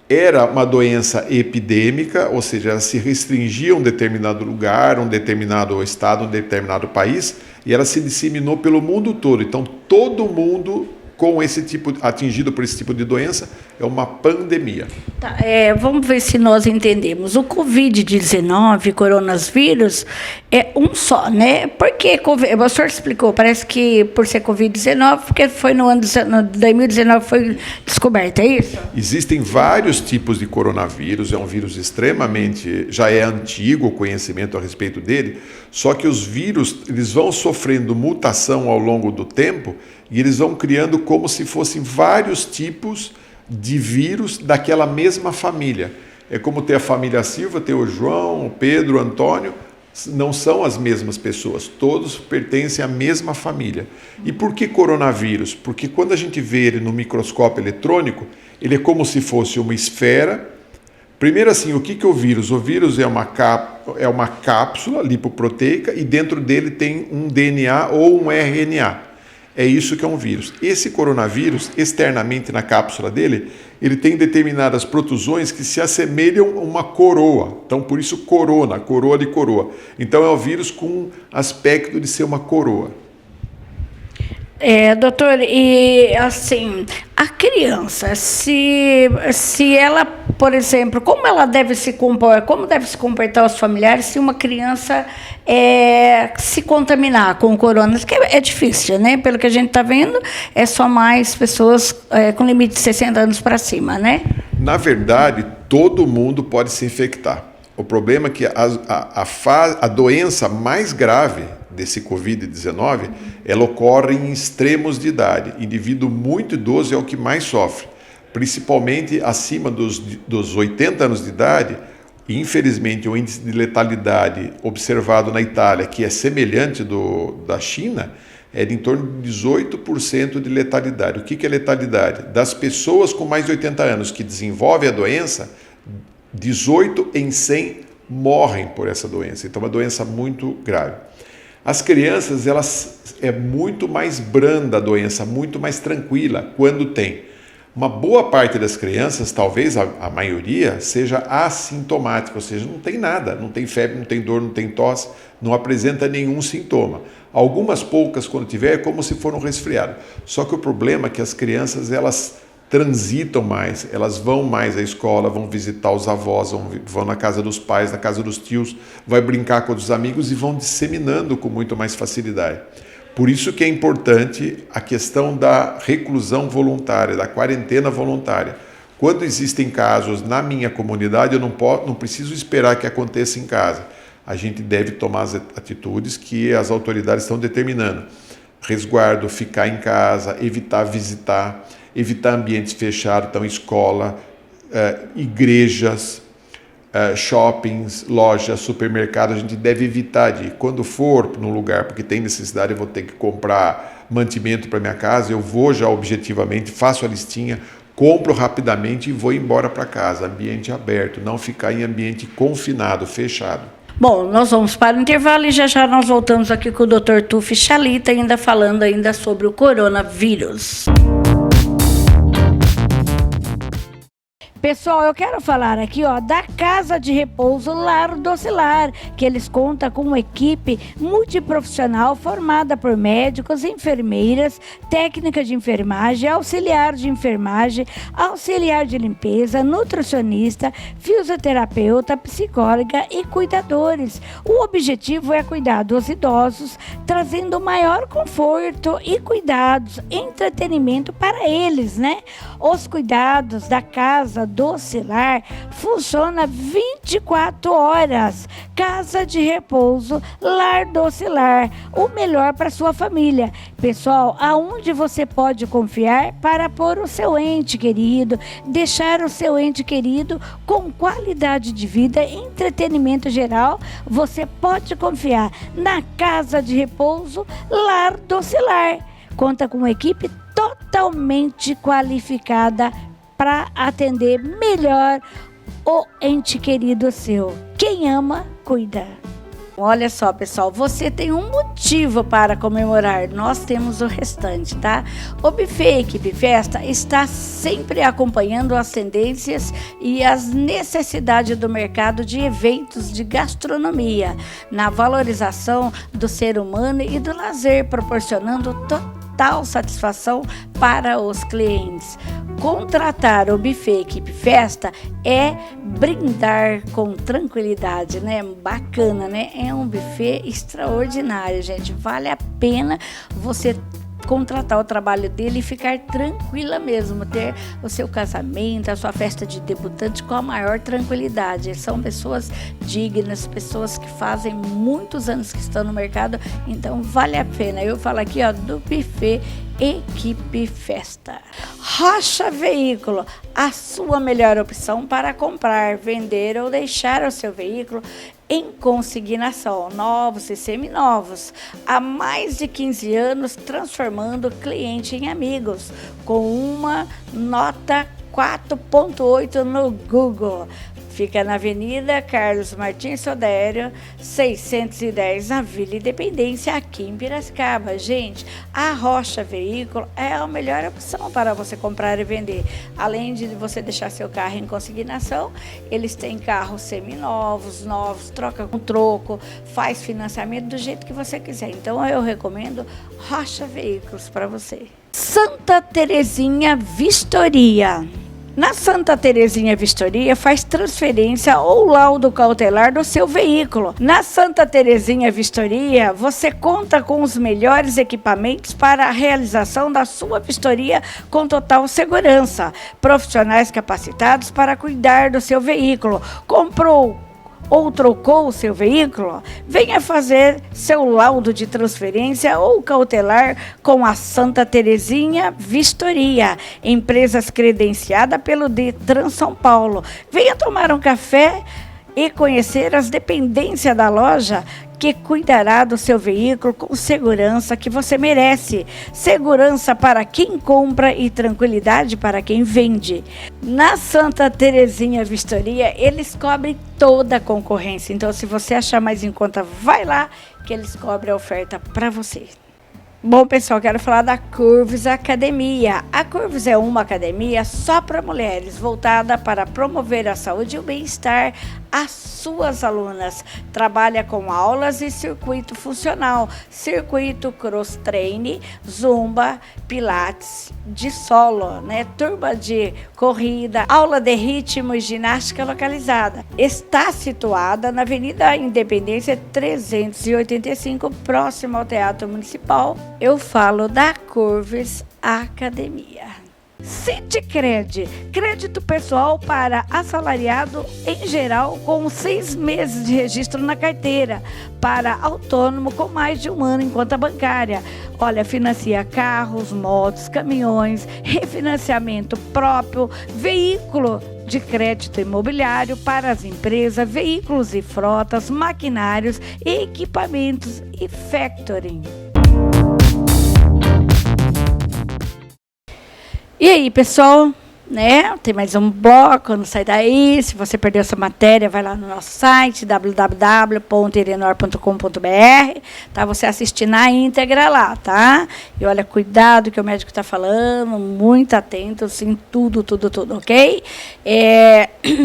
era uma doença epidêmica, ou seja, ela se restringia a um determinado lugar, um determinado estado, um determinado país, e ela se disseminou pelo mundo todo. Então, todo mundo atingido por esse tipo de doença é uma pandemia. Tá, vamos ver se nós entendemos. O Covid-19, coronavírus, é um só, né? Por que o senhor explicou, parece que por ser Covid-19, porque foi no ano de 2019 foi descoberto, é isso? Existem vários tipos de coronavírus, é um vírus já é antigo o conhecimento a respeito dele, só que os vírus eles vão sofrendo mutação ao longo do tempo e eles vão criando como se fossem vários tipos de vírus daquela mesma família. É como ter a família Silva, ter o João, o Pedro, o Antônio, não são as mesmas pessoas, todos pertencem à mesma família. E por que coronavírus? Porque quando a gente vê ele no microscópio eletrônico, ele é como se fosse uma esfera. Primeiro assim, o que é o vírus? O vírus é uma cápsula lipoproteica e dentro dele tem um DNA ou um RNA. É isso que é um vírus. Esse coronavírus, externamente na cápsula dele, ele tem determinadas protusões que se assemelham a uma coroa. Então, por isso, coroa de coroa. Então, é o vírus com aspecto de ser uma coroa. Doutor, e assim, a criança, se ela, por exemplo, como deve se comportar os familiares se uma criança se contaminar com o corona? Que é difícil, né? Pelo que a gente está vendo, é só mais pessoas com limite de 60 anos para cima, né? Na verdade, todo mundo pode se infectar. O problema é que a doença mais grave desse Covid-19, ela ocorre em extremos de idade. Indivíduo muito idoso é o que mais sofre, principalmente acima dos 80 anos de idade. E, infelizmente, o índice de letalidade observado na Itália, que é semelhante da China, é de em torno de 18% de letalidade. O que é letalidade? Das pessoas com mais de 80 anos que desenvolvem a doença, 18 em 100 morrem por essa doença. Então, é uma doença muito grave. As crianças, é muito mais branda a doença, muito mais tranquila quando tem. Uma boa parte das crianças, talvez a maioria, seja assintomática, ou seja, não tem nada, não tem febre, não tem dor, não tem tosse, não apresenta nenhum sintoma. Algumas poucas, quando tiver, é como se for um resfriado. Só que o problema é que as crianças, elas transitam mais, elas vão mais à escola, vão visitar os avós, vão na casa dos pais, na casa dos tios, vai brincar com os amigos e vão disseminando com muito mais facilidade. Por isso que é importante a questão da reclusão voluntária, da quarentena voluntária. Quando existem casos na minha comunidade, eu não preciso esperar que aconteça em casa. A gente deve tomar as atitudes que as autoridades estão determinando. Resguardo, ficar em casa, evitar visitar, evitar ambientes fechados, então escola, igrejas, shoppings, lojas, supermercados, a gente deve evitar de ir. Quando for num lugar, porque tem necessidade, eu vou ter que comprar mantimento para minha casa, eu vou já objetivamente, faço a listinha, compro rapidamente e vou embora para casa, ambiente aberto, não ficar em ambiente confinado, fechado. Bom, nós vamos para o intervalo e já nós voltamos aqui com o Dr. Tufo Chalita, ainda falando sobre o coronavírus. Pessoal, eu quero falar aqui da Casa de Repouso Lar Docilar, que eles contam com uma equipe multiprofissional formada por médicos, enfermeiras, técnica de enfermagem, auxiliar de enfermagem, auxiliar de limpeza, nutricionista, fisioterapeuta, psicóloga e cuidadores. O objetivo é cuidar dos idosos, trazendo maior conforto e cuidados, entretenimento para eles, né? Os cuidados da casa Docilar funciona 24 horas. Casa de repouso Lar Docilar, o melhor para sua família. Pessoal, aonde você pode confiar para pôr o seu ente querido, deixar o seu ente querido com qualidade de vida e entretenimento geral, você pode confiar na Casa de Repouso Lar Docilar. Conta com uma equipe totalmente qualificada para atender melhor o ente querido seu. Quem ama, cuida. Olha só, pessoal, você tem um motivo para comemorar, nós temos o restante, tá? O Buffet Equipe Festa está sempre acompanhando as tendências e as necessidades do mercado de eventos de gastronomia, na valorização do ser humano e do lazer, proporcionando total satisfação para os clientes. Contratar o Buffet Equipe Festa é brindar com tranquilidade, né? Bacana, né? É um buffet extraordinário, gente. Vale a pena você contratar o trabalho dele e ficar tranquila mesmo, ter o seu casamento, a sua festa de debutante com a maior tranquilidade. São pessoas dignas, pessoas que fazem muitos anos que estão no mercado, então vale a pena. Eu falo aqui, ó, do Buffet Equipe Festa. Rocha Veículo, a sua melhor opção para comprar, vender ou deixar o seu veículo em consignação, novos e seminovos, há mais de 15 anos transformando cliente em amigos, com uma nota 4.8 no Google. Fica na Avenida Carlos Martins Sodério, 610, na Vila Independência, aqui em Piracicaba. Gente, a Rocha Veículo é a melhor opção para você comprar e vender. Além de você deixar seu carro em consignação, eles têm carros seminovos, novos, troca com troco, faz financiamento do jeito que você quiser. Então, eu recomendo Rocha Veículos para você. Santa Terezinha Vistoria. Na Santa Terezinha Vistoria, faz transferência ou laudo cautelar do seu veículo. Na Santa Terezinha Vistoria, você conta com os melhores equipamentos para a realização da sua vistoria com total segurança. Profissionais capacitados para cuidar do seu veículo. Comprou ou trocou o seu veículo? Venha fazer seu laudo de transferência ou cautelar com a Santa Terezinha Vistoria, empresas credenciada pelo Detran São Paulo. Venha tomar um café e conhecer as dependências da loja que cuidará do seu veículo com segurança que você merece. Segurança para quem compra e tranquilidade para quem vende. Na Santa Terezinha Vistoria, eles cobrem toda a concorrência. Então, se você achar mais em conta, vai lá que eles cobrem a oferta para você. Bom, pessoal, quero falar da Curves Academia. A Curves é uma academia só para mulheres, voltada para promover a saúde e o bem-estar às suas alunas. Trabalha com aulas e circuito funcional, circuito cross-train, zumba, pilates de solo, né? Turma de corrida, aula de ritmo e ginástica localizada. Está situada na Avenida Independência 385, próximo ao Teatro Municipal. Eu falo da Curves Academia. Sicredi, crédito pessoal para assalariado em geral com 6 meses de registro na carteira, para autônomo com mais de 1 ano em conta bancária. Olha, financia carros, motos, caminhões, refinanciamento próprio, veículo de crédito imobiliário para as empresas, veículos e frotas, maquinários, equipamentos e factoring. E aí, pessoal, né? Tem mais um bloco, não sai daí. Se você perdeu essa matéria, vai lá no nosso site, www.irenor.com.br, tá? Você assistir na íntegra lá, tá? E olha, cuidado que o médico está falando, muito atentos em tudo, ok?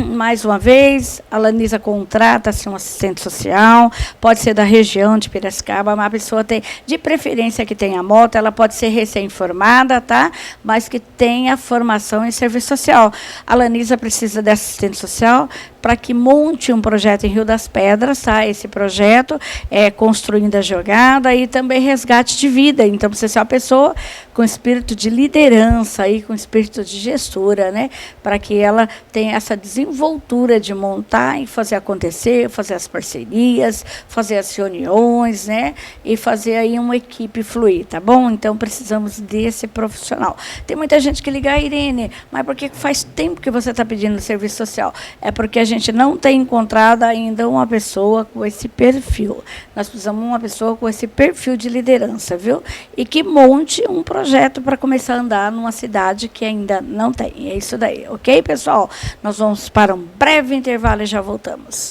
Mais uma vez, a Lanisa contrata-se um assistente social, pode ser da região de Piracicaba, mas a pessoa tem, de preferência que tenha moto, ela pode ser recém-formada, tá? Mas que tenha formação em serviço social. A Lanisa precisa de assistente social para que monte um projeto em Rio das Pedras, tá? Esse projeto é construindo a jogada e também resgate de vida. Então, precisa ser uma pessoa com espírito de liderança e com espírito de gestora, né? Para que ela tenha essa desenvoltura de montar e fazer acontecer, fazer as parcerias, fazer as reuniões, né? E fazer aí uma equipe fluir, tá bom? Então precisamos desse profissional. Tem muita gente que liga: Irene, mas por que faz tempo que você está pedindo serviço social? É porque a gente não tem encontrado ainda uma pessoa com esse perfil. Nós precisamos de uma pessoa com esse perfil de liderança, viu? E que monte um projeto para começar a andar numa cidade que ainda não tem. É isso daí, ok, pessoal? Nós vamos para um breve intervalo e já voltamos.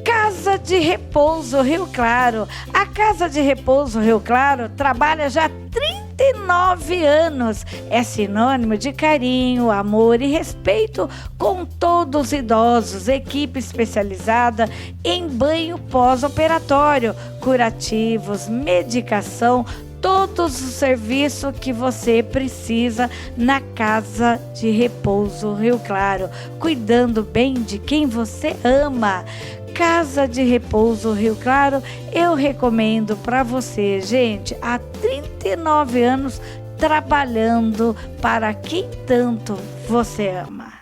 Casa de Repouso Rio Claro. A Casa de Repouso Rio Claro trabalha já há 39 anos. É sinônimo de carinho, amor e respeito com todos os idosos. Equipe especializada em banho pós-operatório, curativos, medicação, todos os serviços que você precisa na Casa de Repouso Rio Claro, cuidando bem de quem você ama. Casa de Repouso Rio Claro, eu recomendo para você, gente, há 39 anos trabalhando para quem tanto você ama.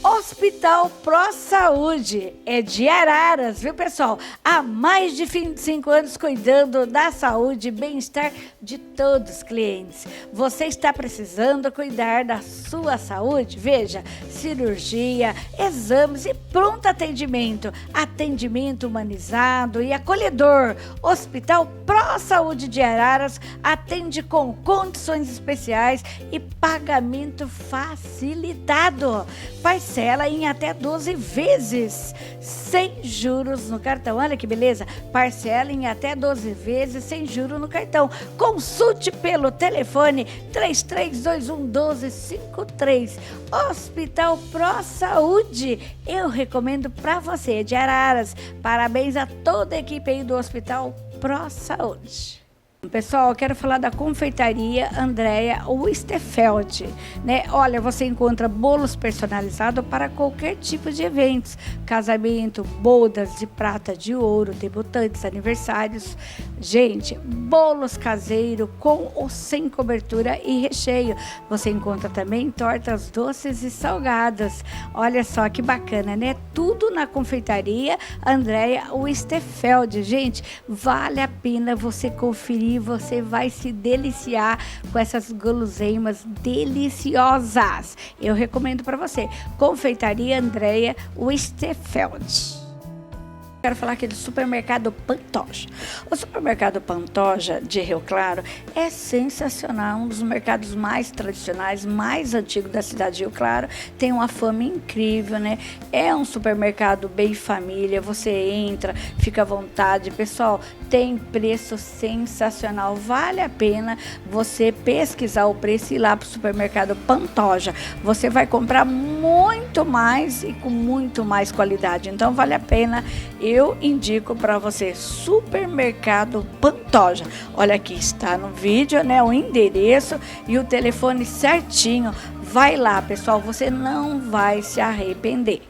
Hospital Pro Saúde é de Araras, viu, pessoal? Há mais de 25 anos cuidando da saúde e bem-estar de todos os clientes. Você está precisando cuidar da sua saúde? Veja, cirurgia, exames e pronto atendimento. Atendimento humanizado e acolhedor. Hospital Pro Saúde de Araras atende com condições especiais e pagamento facilitado. Parcela em até 12 vezes, sem juros no cartão. Olha que beleza! Parcela em até 12 vezes, sem juros no cartão. Consulte pelo telefone 3321-1253. Hospital Pro Saúde, eu recomendo para você, de Araras. Parabéns a toda a equipe aí do Hospital Pro Saúde. Pessoal, eu quero falar da confeitaria Andréa Westerfeld, né? Olha, você encontra bolos personalizados para qualquer tipo de eventos, casamento, bodas de prata, de ouro, debutantes, aniversários. Gente, bolos caseiro com ou sem cobertura e recheio. Você encontra também tortas doces e salgadas. Olha só que bacana, né? Tudo na confeitaria Andréa Westerfeld. Gente, vale a pena você conferir. Você vai se deliciar com essas guloseimas deliciosas. Eu recomendo para você. Confeitaria Andréa Westerfeld. Quero falar aqui do supermercado Pantoja. O supermercado Pantoja de Rio Claro é sensacional, um dos mercados mais tradicionais, mais antigos da cidade de Rio Claro. Tem uma fama incrível, né? É um supermercado bem família, você entra, fica à vontade. Pessoal, tem preço sensacional, vale a pena você pesquisar o preço e ir lá para o supermercado Pantoja. Você vai comprar muito mais e com muito mais qualidade, então vale a pena. Eu indico para você Supermercado Pantoja. Olha, aqui está no vídeo, né, o endereço e o telefone certinho. Vai lá, pessoal, você não vai se arrepender.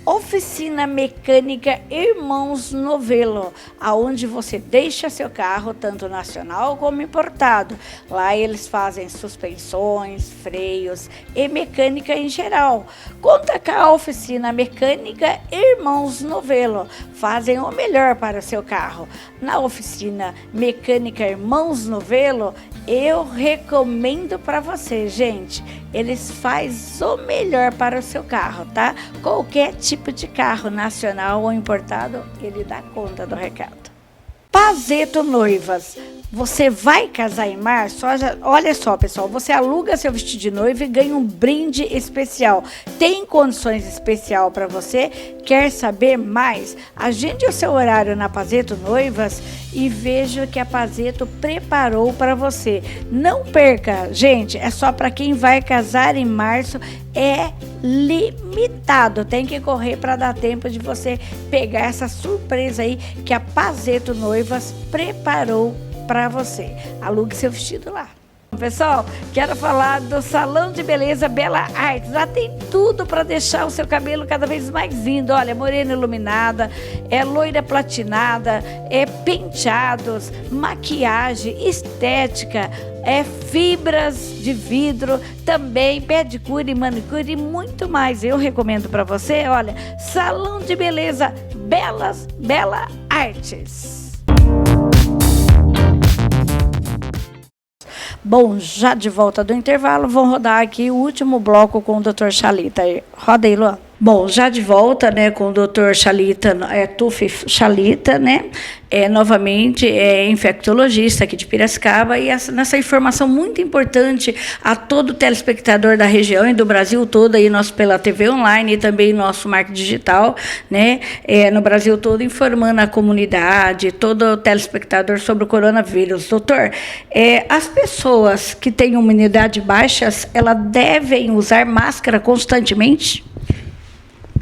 Oficina Mecânica Irmãos Novelo, aonde você deixa seu carro, tanto nacional como importado. Lá eles fazem suspensões, freios e mecânica em geral. Conta com a Oficina Mecânica Irmãos Novelo, fazem o melhor para o seu carro. Na Oficina Mecânica Irmãos Novelo, eu recomendo para você, gente. Eles fazem o melhor para o seu carro, tá? Qualquer tipo de carro, nacional ou importado, ele dá conta do recado. Pazeto Noivas. Você vai casar em março? Olha só, pessoal, você aluga seu vestido de noiva e ganha um brinde especial. Tem condições especial para você? Quer saber mais? Agende o seu horário na Pazeto Noivas e veja o que a Pazeto preparou para você. Não perca, gente, é só para quem vai casar em março, é limitado. Tem que correr para dar tempo de você pegar essa surpresa aí que a Pazeto Noivas preparou para você. Alugue seu vestido lá. Pessoal, quero falar do Salão de Beleza Bela Artes. Lá tem tudo para deixar o seu cabelo cada vez mais lindo. Olha, morena iluminada, loira platinada, penteados, maquiagem, estética, fibras de vidro, também pedicure e manicure e muito mais. Eu recomendo para você, olha, Salão de Beleza Bela Artes. Bom, já de volta do intervalo, vou rodar aqui o último bloco com o Dr. Chalita. Roda aí, Luan. Bom, já de volta, né, com o Dr. Chalita, Tufi Chalita, né, novamente infectologista aqui de Piracicaba, e nessa informação muito importante a todo telespectador da região e do Brasil todo, aí nós pela TV online e também nosso marketing digital, né, no Brasil todo, informando a comunidade, todo telespectador sobre o coronavírus. Doutor, as pessoas que têm imunidade baixa, elas devem usar máscara constantemente?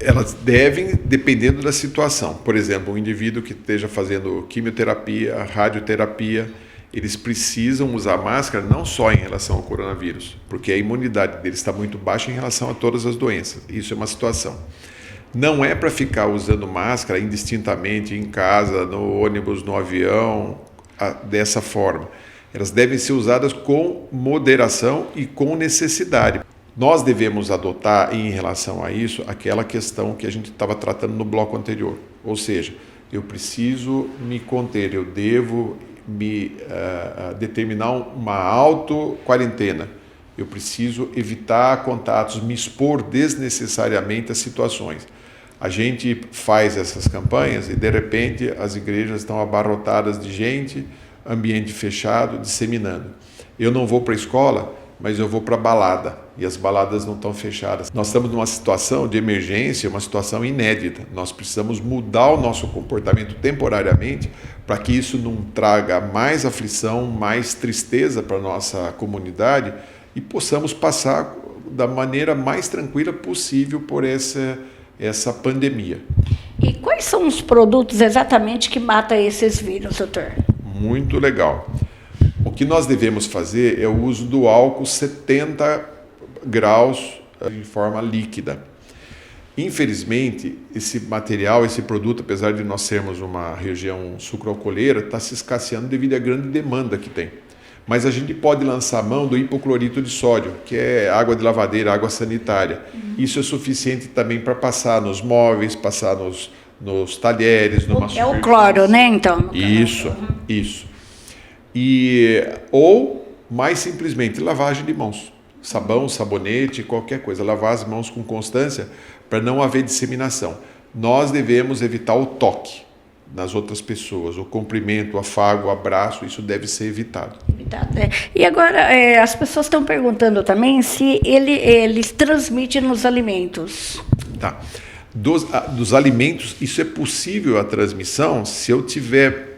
Elas devem, dependendo da situação. Por exemplo, um indivíduo que esteja fazendo quimioterapia, radioterapia, eles precisam usar máscara não só em relação ao coronavírus, porque a imunidade deles está muito baixa em relação a todas as doenças. Isso é uma situação. Não é para ficar usando máscara indistintamente em casa, no ônibus, no avião, dessa forma. Elas devem ser usadas com moderação e com necessidade. Nós devemos adotar, em relação a isso, aquela questão que a gente estava tratando no bloco anterior. Ou seja, eu preciso me conter, eu devo me determinar uma auto-quarentena. Eu preciso evitar contatos, me expor desnecessariamente a situações. A gente faz essas campanhas e, de repente, as igrejas estão abarrotadas de gente, ambiente fechado, disseminando. Eu não vou para a escola, mas eu vou para a balada, e as baladas não estão fechadas. Nós estamos numa situação de emergência, uma situação inédita. Nós precisamos mudar o nosso comportamento temporariamente para que isso não traga mais aflição, mais tristeza para a nossa comunidade e possamos passar da maneira mais tranquila possível por essa pandemia. E quais são os produtos exatamente que matam esses vírus, doutor? Muito legal. O que nós devemos fazer é o uso do álcool 70 graus de forma líquida. Infelizmente, esse material, esse produto, apesar de nós sermos uma região sucroalcooleira, está se escasseando devido à grande demanda que tem. Mas a gente pode lançar mão do hipoclorito de sódio, que é água de lavadeira, água sanitária. Isso é suficiente também para passar nos móveis, passar nos talheres, numa superfície. É o cloro, né, então? Isso. Ou, mais simplesmente, lavagem de mãos. Sabão, sabonete, qualquer coisa. Lavar as mãos com constância para não haver disseminação. Nós devemos evitar o toque nas outras pessoas. O cumprimento, o afago, o abraço, isso deve ser evitado. E agora, as pessoas estão perguntando também se eles transmitem nos alimentos. Tá. Dos alimentos, isso é possível a transmissão se eu tiver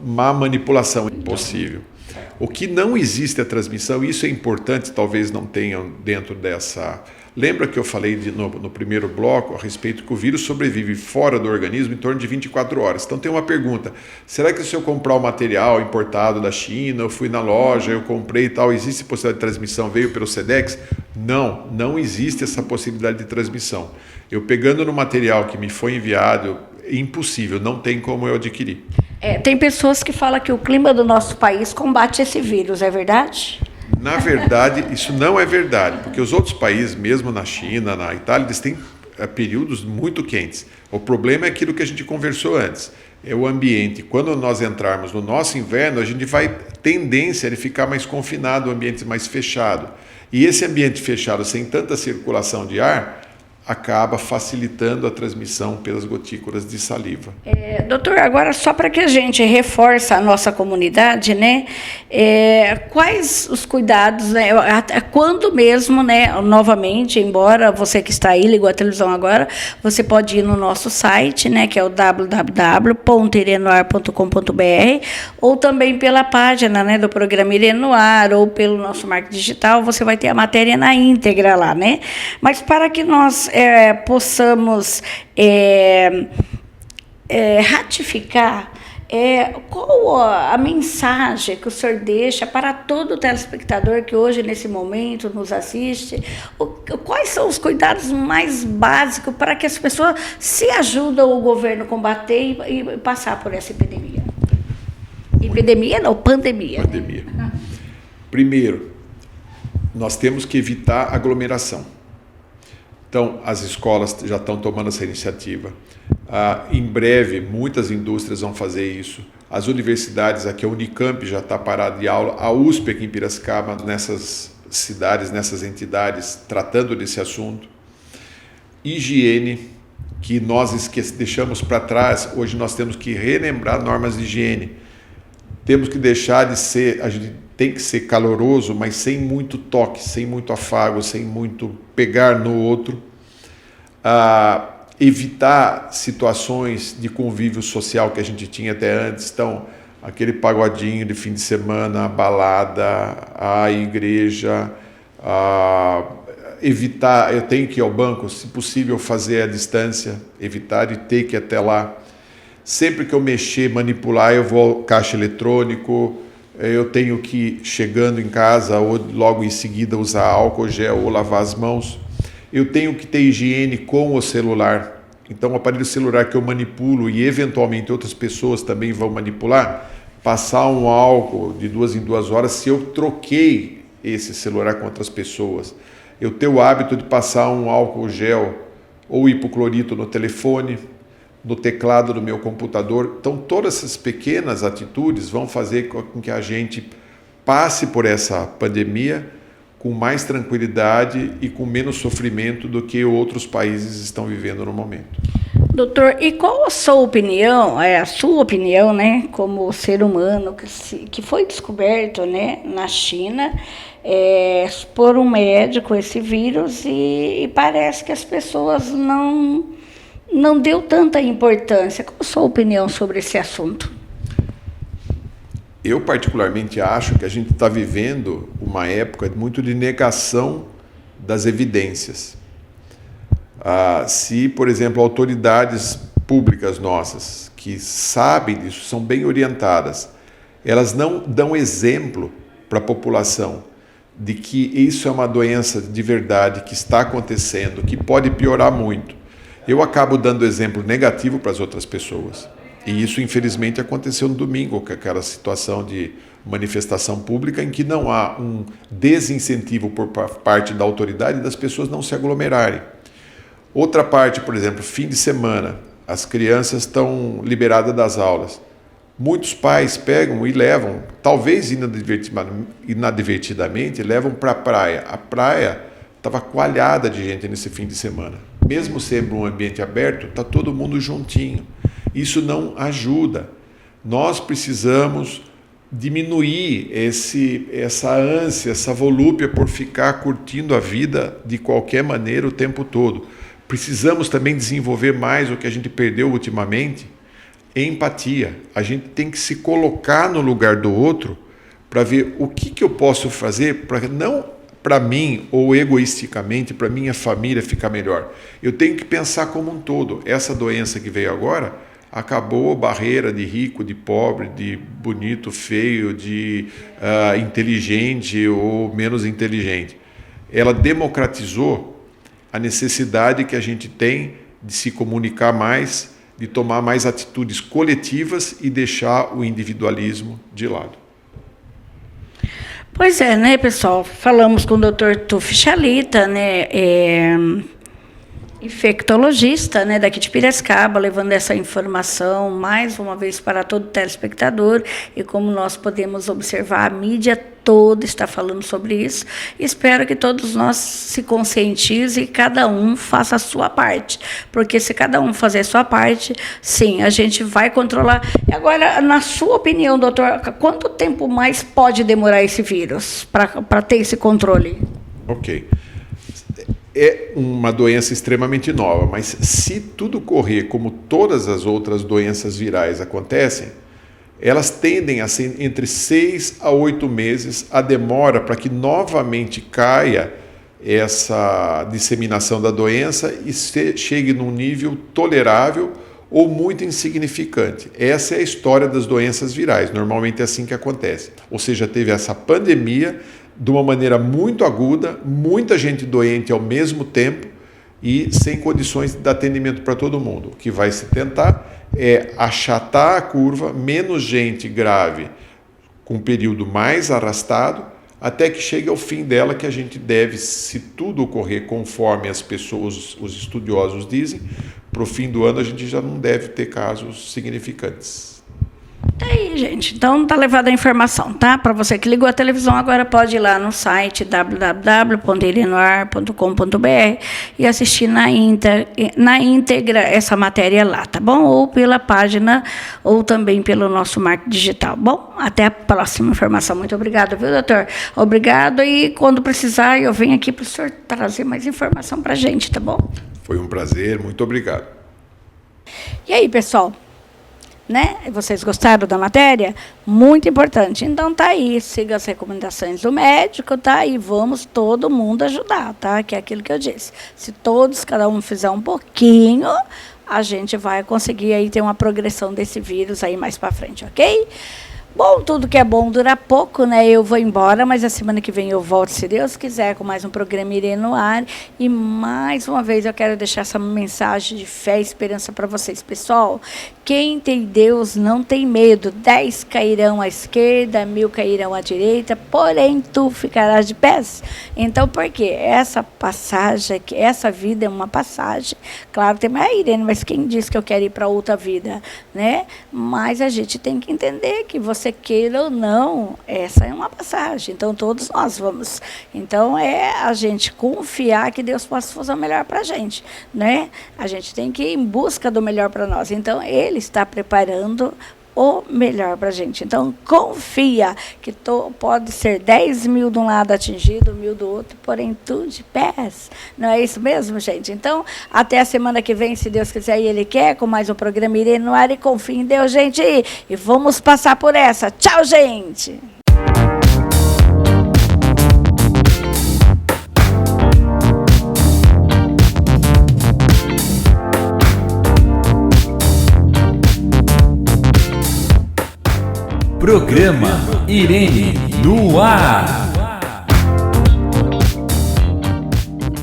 má manipulação, impossível. O que não existe a transmissão, isso é importante, talvez não tenham dentro dessa... Lembra que eu falei no primeiro bloco a respeito que o vírus sobrevive fora do organismo em torno de 24 horas. Então tem uma pergunta, será que se eu comprar o material importado da China, eu fui na loja, eu comprei e tal, existe possibilidade de transmissão, veio pelo Sedex? Não existe essa possibilidade de transmissão. Eu pegando no material que me foi enviado, é impossível, não tem como eu adquirir. Tem pessoas que falam que o clima do nosso país combate esse vírus, é verdade? Na verdade, isso não é verdade, porque os outros países, mesmo na China, na Itália, eles têm períodos muito quentes. O problema é aquilo que a gente conversou antes, é o ambiente. Quando nós entrarmos no nosso inverno, a gente vai tendência a ficar mais confinado, um ambiente mais fechado. E esse ambiente fechado, sem tanta circulação de ar, acaba facilitando a transmissão pelas gotículas de saliva. Doutor, agora só para que a gente reforce a nossa comunidade, né? Quais os cuidados, né? Quando mesmo, né? Novamente, embora você que está aí, ligou a televisão agora, você pode ir no nosso site, né? Que é o www.irenoar.com.br, ou também pela página, né? Do programa Irenoar, ou pelo nosso marketing digital, você vai ter a matéria na íntegra lá, né? Mas para que nós possamos ratificar Qual a mensagem que o senhor deixa para todo telespectador que hoje, nesse momento, nos assiste? Quais são os cuidados mais básicos para que as pessoas se ajudem o governo a combater e passar por essa epidemia? Epidemia não, pandemia. Pandemia. Primeiro, nós temos que evitar aglomeração. Então, as escolas já estão tomando essa iniciativa. Em breve, muitas indústrias vão fazer isso. As universidades, aqui a Unicamp já está parada de aula, a USP aqui em Piracicaba, nessas cidades, nessas entidades, tratando desse assunto. Higiene, que nós deixamos para trás, hoje nós temos que relembrar normas de higiene. Temos que deixar de ser, a gente tem que ser caloroso, mas sem muito toque, sem muito afago, sem muito pegar no outro. Evitar situações de convívio social que a gente tinha até antes. Então, aquele pagodinho de fim de semana, a balada, a igreja, evitar, eu tenho que ir ao banco, se possível fazer à distância, evitar de ter que ir até lá. Sempre que eu mexer, manipular, eu vou ao caixa eletrônico, eu tenho que, chegando em casa, ou logo em seguida, usar álcool gel ou lavar as mãos. Eu tenho que ter higiene com o celular. Então, o aparelho celular que eu manipulo e, eventualmente, outras pessoas também vão manipular, passar um álcool de 2 em 2 horas se eu troquei esse celular com outras pessoas. Eu ter o hábito de passar um álcool gel ou hipoclorito no telefone, no teclado do meu computador. Então, todas essas pequenas atitudes vão fazer com que a gente passe por essa pandemia com mais tranquilidade e com menos sofrimento do que outros países estão vivendo no momento. Doutor, e qual a sua opinião, né, como ser humano que foi descoberto, né, na China, por um médico esse vírus e parece que as pessoas não deu tanta importância. Qual a sua opinião sobre esse assunto? Eu, particularmente, acho que a gente está vivendo uma época muito de negação das evidências. Se, por exemplo, autoridades públicas nossas, que sabem disso, são bem orientadas, elas não dão exemplo para a população de que isso é uma doença de verdade, que está acontecendo, que pode piorar muito. Eu acabo dando exemplo negativo para as outras pessoas. E isso, infelizmente, aconteceu no domingo, com aquela situação de manifestação pública em que não há um desincentivo por parte da autoridade das pessoas não se aglomerarem. Outra parte, por exemplo, fim de semana, as crianças estão liberadas das aulas. Muitos pais pegam e levam, talvez inadvertidamente, levam para a praia. A praia estava coalhada de gente nesse fim de semana. Mesmo sendo um ambiente aberto, está todo mundo juntinho. Isso não ajuda. Nós precisamos diminuir essa ânsia, essa volúpia por ficar curtindo a vida de qualquer maneira o tempo todo. Precisamos também desenvolver mais o que a gente perdeu ultimamente, empatia. A gente tem que se colocar no lugar do outro para ver o que eu posso fazer para não para mim ou egoisticamente para minha família ficar melhor. Eu tenho que pensar como um todo. Essa doença que veio agora acabou a barreira de rico, de pobre, de bonito, feio, de inteligente ou menos inteligente. Ela democratizou a necessidade que a gente tem de se comunicar mais, de tomar mais atitudes coletivas e deixar o individualismo de lado. Pois é, né, pessoal? Falamos com o Dr. Tufo Chalita, né, infectologista, né, daqui de Piracicaba, levando essa informação mais uma vez para todo telespectador. E como nós podemos observar, a mídia toda está falando sobre isso. Espero que todos nós se conscientizem e cada um faça a sua parte. Porque se cada um fazer a sua parte, sim, a gente vai controlar. E agora, na sua opinião, doutor, quanto tempo mais pode demorar esse vírus para ter esse controle? Ok. É uma doença extremamente nova, mas se tudo correr como todas as outras doenças virais acontecem, elas tendem a ser entre 6 a 8 meses a demora para que novamente caia essa disseminação da doença e chegue num nível tolerável ou muito insignificante. Essa é a história das doenças virais, normalmente é assim que acontece. Ou seja, teve essa pandemia de uma maneira muito aguda, muita gente doente ao mesmo tempo e sem condições de atendimento para todo mundo. O que vai se tentar é achatar a curva, menos gente grave, com um período mais arrastado, até que chegue ao fim dela, que a gente deve, se tudo ocorrer conforme as pessoas, os estudiosos dizem, para o fim do ano a gente já não deve ter casos significantes. Tá aí, gente. Então, tá levada a informação, tá? Para você que ligou a televisão, agora pode ir lá no site www.irenoar.com.br e assistir na íntegra essa matéria lá, tá bom? Ou pela página, ou também pelo nosso marketing digital. Bom, até a próxima informação. Muito obrigada, viu, doutor? Obrigado, e quando precisar, eu venho aqui para o senhor trazer mais informação para a gente, tá bom? Foi um prazer, muito obrigado. E aí, pessoal? Né? Vocês gostaram da matéria? Muito importante. Então tá aí, siga as recomendações do médico, tá? E vamos todo mundo ajudar, tá? Que é aquilo que eu disse. Se todos, cada um fizer um pouquinho, a gente vai conseguir aí ter uma progressão desse vírus aí mais para frente, ok? Bom, tudo que é bom dura pouco, né? Eu vou embora, mas a semana que vem eu volto, se Deus quiser, com mais um programa Irene no Ar. E mais uma vez eu quero deixar essa mensagem de fé e esperança para vocês. Pessoal, quem tem Deus não tem medo. 10 cairão à esquerda, 1000 cairão à direita, porém tu ficarás de pés. Então, por quê? Essa passagem, essa vida é uma passagem. Claro, tem mais Irene, mas quem disse que eu quero ir para outra vida, né? Mas a gente tem que entender que você queira ou não, essa é uma passagem. Então, todos nós vamos. Então, é a gente confiar que Deus possa fazer o melhor para a gente, né? A gente tem que ir em busca do melhor para nós. Então, Ele está preparando o melhor para a gente. Então, confia que pode ser 10.000 de um lado atingido, 1.000 do outro, porém, tu de pés. Não é isso mesmo, gente? Então, até a semana que vem, se Deus quiser e Ele quer, com mais um programa Irene no Ar, e confia em Deus, gente. E vamos passar por essa. Tchau, gente! Programa Irene no Ar.